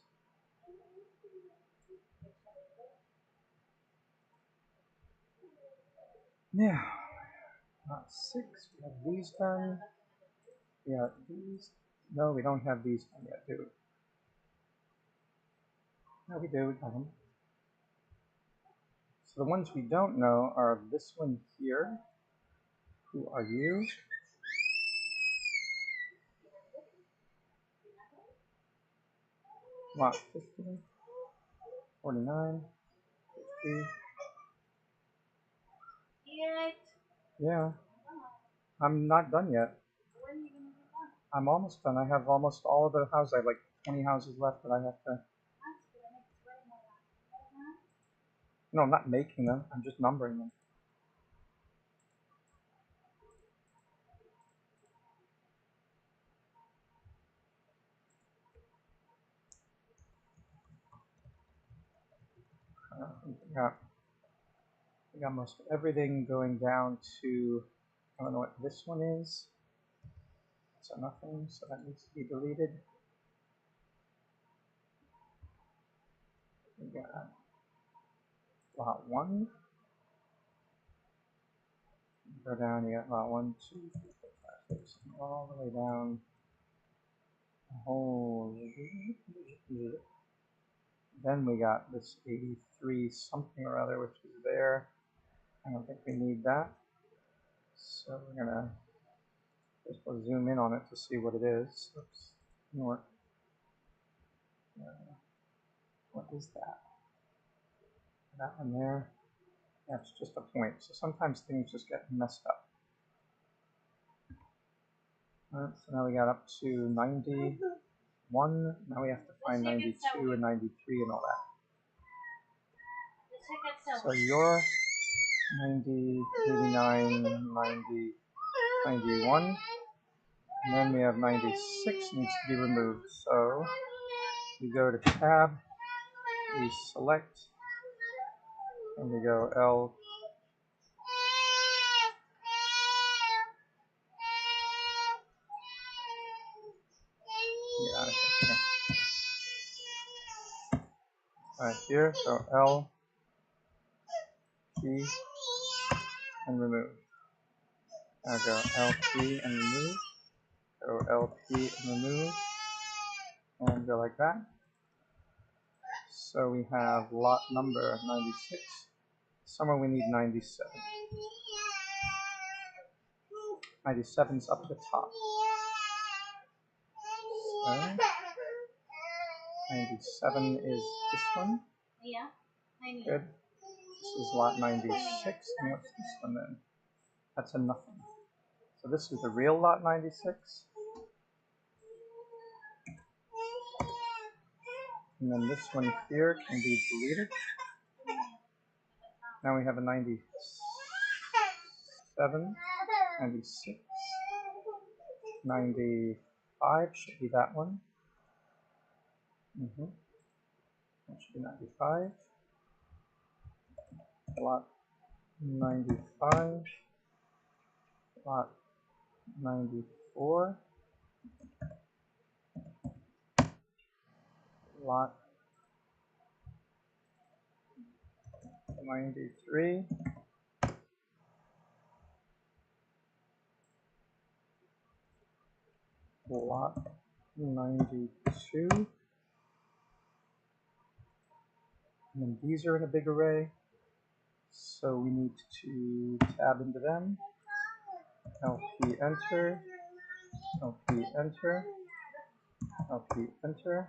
Now, lot 6, we have these done. We got these. No, we don't have these done yet, do we? No, we do. We got them. So the ones we don't know are this one here. Who are you? Lot 50, 49, 50. Yeah. I'm not done yet. I'm almost done. I have almost all of the houses. I have like 20 houses left that I have to. No, I'm not making them. I'm just numbering them. We got most everything going down to, I don't know what this one is. So nothing, so that needs to be deleted. We got lot 1. Go down, you got lot 1, 2, 3, 4, 5, 6, all the way down. Then we got this 83 something or other, which is there. I don't think we need that. So we're gonna just zoom in on it to see what it is. Oops. What is that? That one there. That's just a point. So sometimes things just get messed up. Alright, so now we got up to 91. Now we have to find 92 and 93 and all that. So you're 90, 89, 90, 91. And then we have 96 needs to be removed. So we go to tab, we select, and we go L. Yeah, okay. Right here, so L, P, and remove. Now go LP and remove. Go LP and remove. And go like that. So we have lot number 96. Somewhere we need 97. 97's up at the top. So 97 is this one. Good. This is lot 96. And what's this one then? That's a nothing. So this is the real lot 96. And then this one here can be deleted. Now we have a 97, 96, 95 should be that one. That should be 95. Lot 95. Lot 94. Lot 93. Lot 92. And then these are in a big array, so we need to tab into them. LP enter, LP enter, LP enter,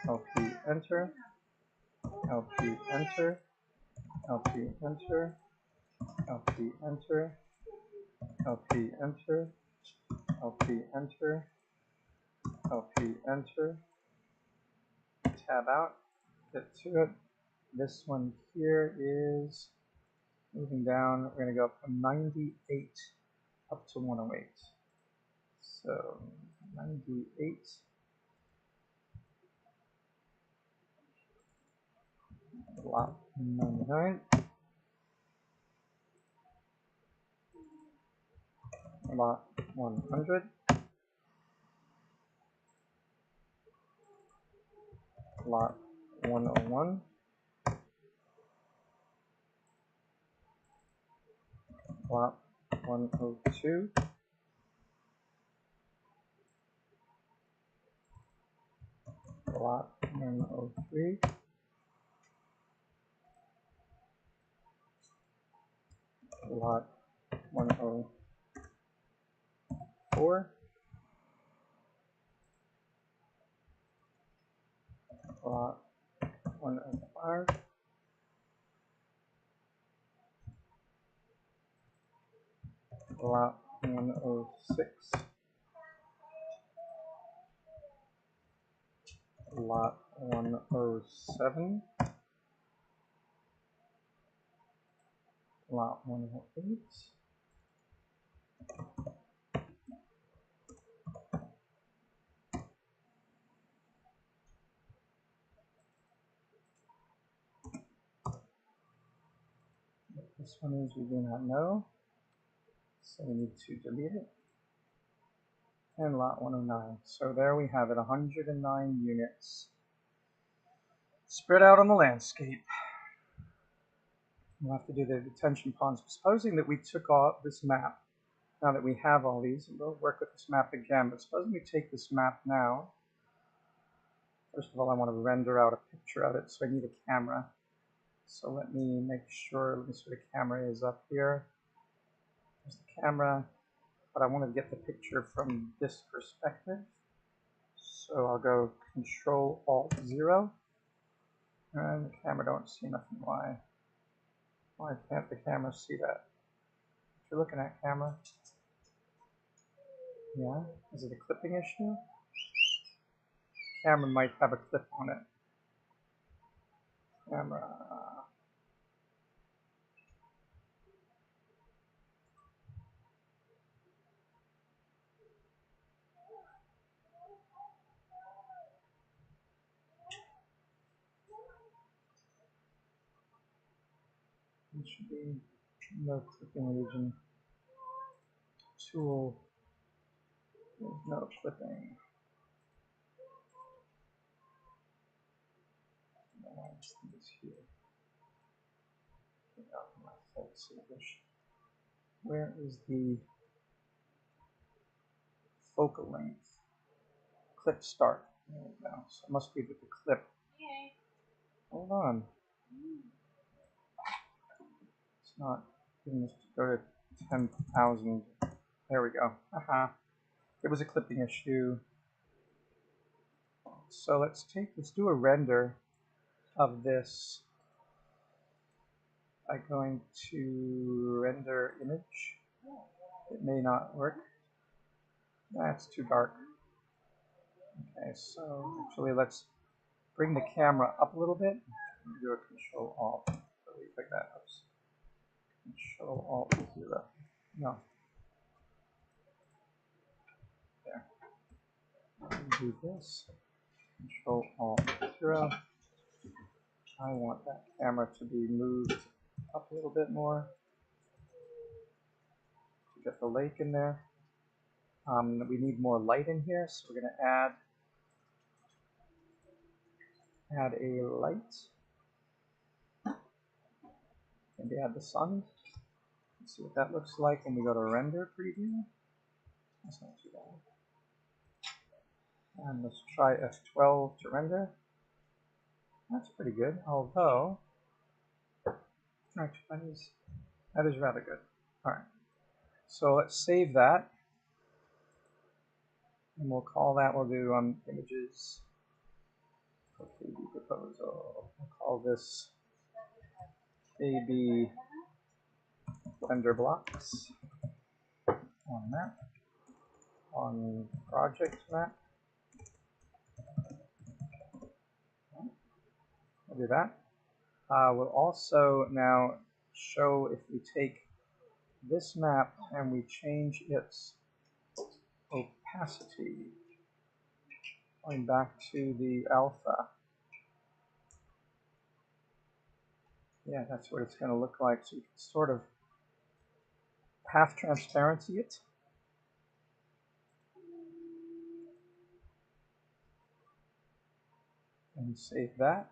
LP enter, LP enter, LP enter, LP enter, LP enter, LP enter, LP enter, tab out, get to it. This one here is moving down. We're going to go from 98 up to 108. So 98, lot 99, lot 100, lot 101, lot 102, lot 103, lot 104, lot 105, lot 106, lot 107, lot 108, this one is we do not know, so we need to delete it, and lot 109. So there we have it, 109 units spread out on the landscape. We'll have to do the detention ponds. Supposing that we took off this map, now that we have all these, we'll work with this map again, but supposing we take this map now. First of all, I want to render out a picture of it, so I need a camera. So let me make sure, let me see where the camera is up here. There's the camera, but I want to get the picture from this perspective. So I'll go Control-Alt-0, and the camera don't see nothing. Why can't the camera see that? What you're looking at, camera? Yeah? Is it a clipping issue? Camera might have a clip on it. Camera. It should be no clipping region. Tool. There's no clipping. No, this thing is here. Get out of my focus. Where is the focal length? Clip start. There we go. So it must be with the clip. Okay. Hold on. It's not giving us to go to 10,000. There we go. Haha. It was a clipping issue. So let's do a render of this by going to render image. It may not work. That's too dark. Okay, so actually let's bring the camera up a little bit. Do a Control-Alt. Delete like that. Oops. Control-Alt-0. No. There. Do this. Control-Alt-0. I want that camera to be moved up a little bit more to get the lake in there. We need more light in here, so we're going to add a light. Maybe add the sun. Let's see what that looks like when we go to render preview. That's not too bad. And let's try F12 to render. That's pretty good, although actually that is rather good. All right, so let's save that, and we'll call that. We'll do images. KB proposal. We'll call this KB Blender blocks on map on project map. We'll do that. We'll also now show if we take this map and we change its opacity, going back to the alpha. Yeah, that's what it's going to look like. So you can sort of half transparency it. And save that.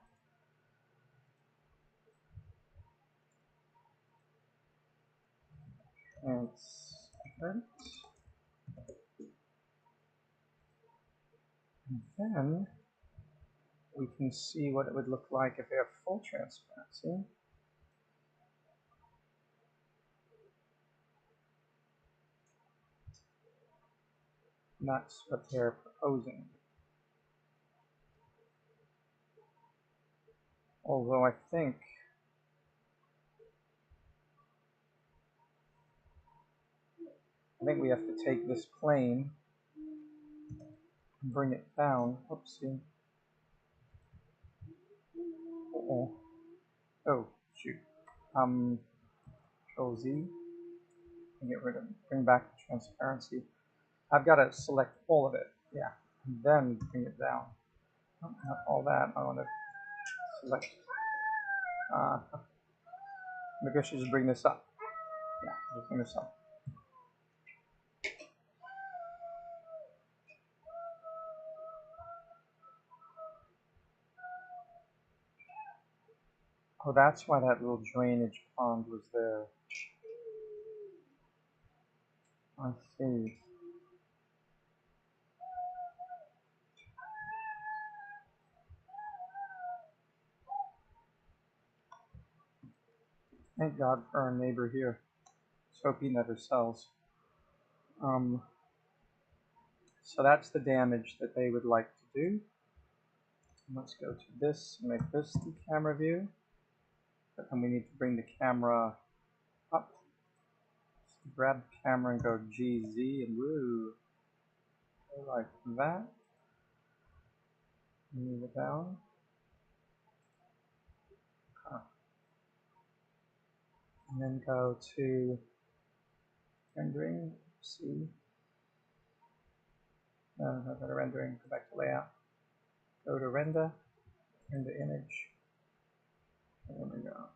Transparent. And then we can see what it would look like if they have full transparency. And that's what they're proposing. Although I think we have to take this plane and bring it down. Oopsie. Uh-oh. Oh, shoot. Control Z. And get rid of it. Bring back the transparency. I've got to select all of it. Yeah. And then bring it down. Not all that. I want to select. Maybe I should just bring this up. Yeah, just bring this up. Oh, that's why that little drainage pond was there. I see. Thank God for our neighbor here. Let's hope he never sells. So that's the damage that they would like to do. Let's go to this, make this the camera view. But then we need to bring the camera up. So grab the camera and go GZ and woo. Go like that. Move it down. And then go to rendering, see. No, go to rendering, go back to layout. Go to render, render image. And there we go.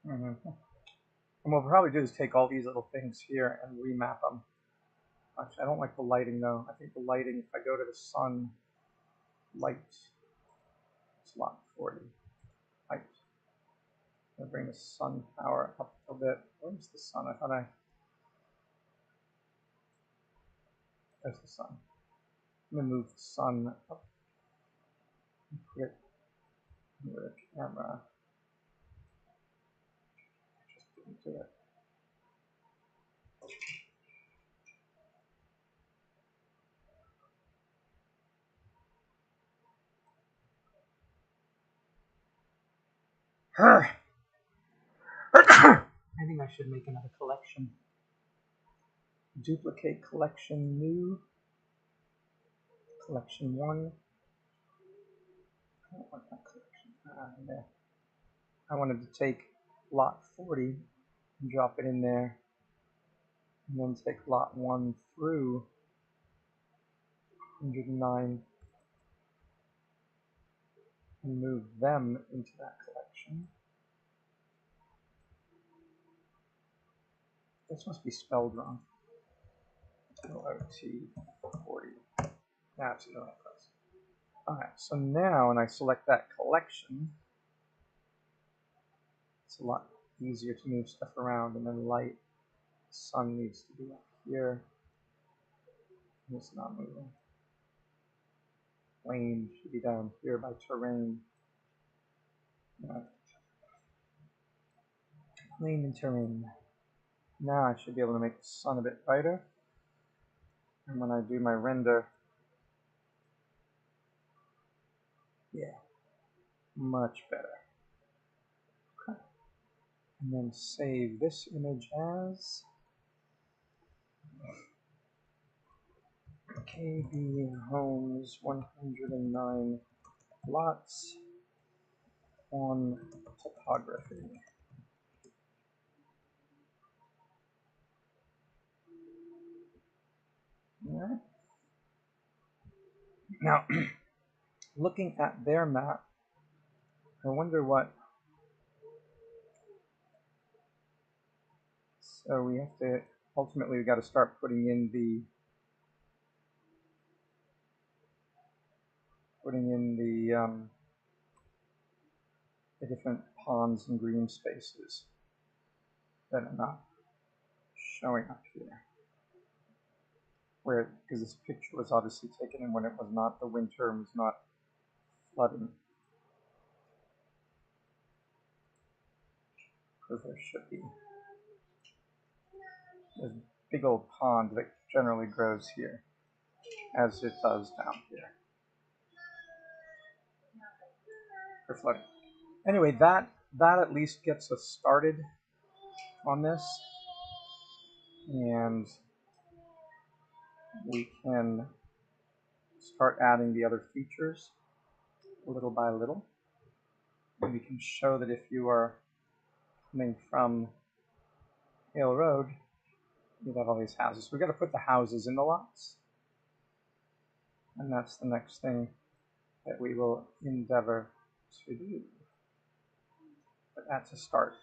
And what we'll probably do is take all these little things here and remap them. Actually, I don't like the lighting though. I think the lighting, if I go to the sun, light, slot 40, light. I'm going to bring the sun power up a bit. Where's the sun? I thought there's the sun. I'm going to move the sun up and put it near the camera. Just didn't do it. I think I should make another collection. Duplicate collection new. Collection 1. I don't want that collection. There. I wanted to take lot 40 and drop it in there. And then take lot 1 through 109 and move them into that collection. This must be spelled wrong. LOT 40. That's the right place. Alright, so now when I select that collection, it's a lot easier to move stuff around, and then light, sun needs to be up here. It's not moving. Flame should be down here by terrain. Flame and terrain. Now I should be able to make the sun a bit brighter. And when I do my render, yeah, much better. Okay. And then save this image as KB Homes 109 lots on topography. Alright. Now, looking at their map, I wonder what. So we have to, ultimately, we got to start putting in the different ponds and green spaces that are not showing up here. Where, because this picture was obviously taken in when it was not the winter and was not flooding. Because there should be. There's a big old pond that generally grows here, as it does down here. For flooding. Anyway, that at least gets us started on this. And we can start adding the other features little by little. And we can show that if you are coming from Hale Road, you have all these houses. We've got to put the houses in the lots. And that's the next thing that we will endeavor to do. But that's a start.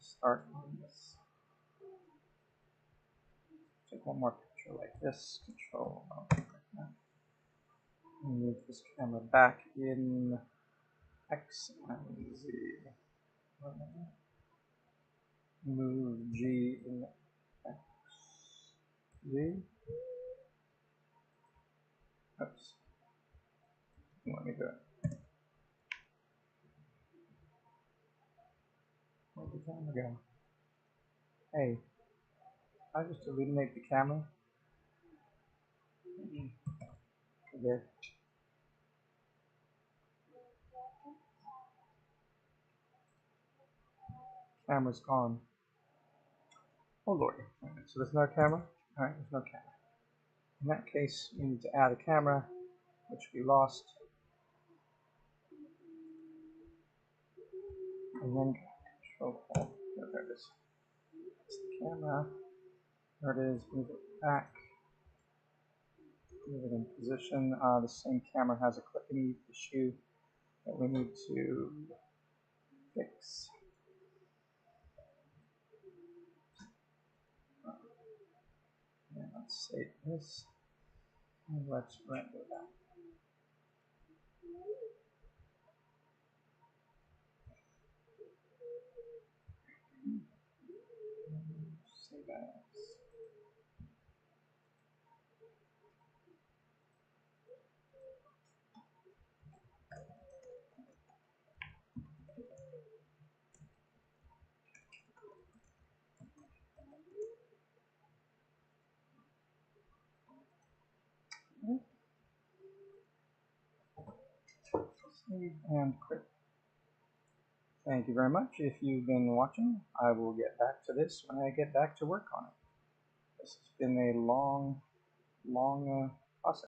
Start on this. Take one more picture like this. Control. Move this camera back in X and Z. Move G in X, Z. Oops. Let me do it. Where'd the camera go? Hey, I just illuminate the camera. Okay. Camera's gone. Oh lordy. Right, so there's no camera? Alright, there's no camera. In that case, we need to add a camera, which we lost. And then control. Oh, there it is. That's the camera. There it is. Move it back. Move it in position. The same camera has a clipping issue that we need to fix. And let's save this. And let's render that. Save as. Save and quit. Thank you very much. If you've been watching, I will get back to this when I get back to work on it. This has been a long process.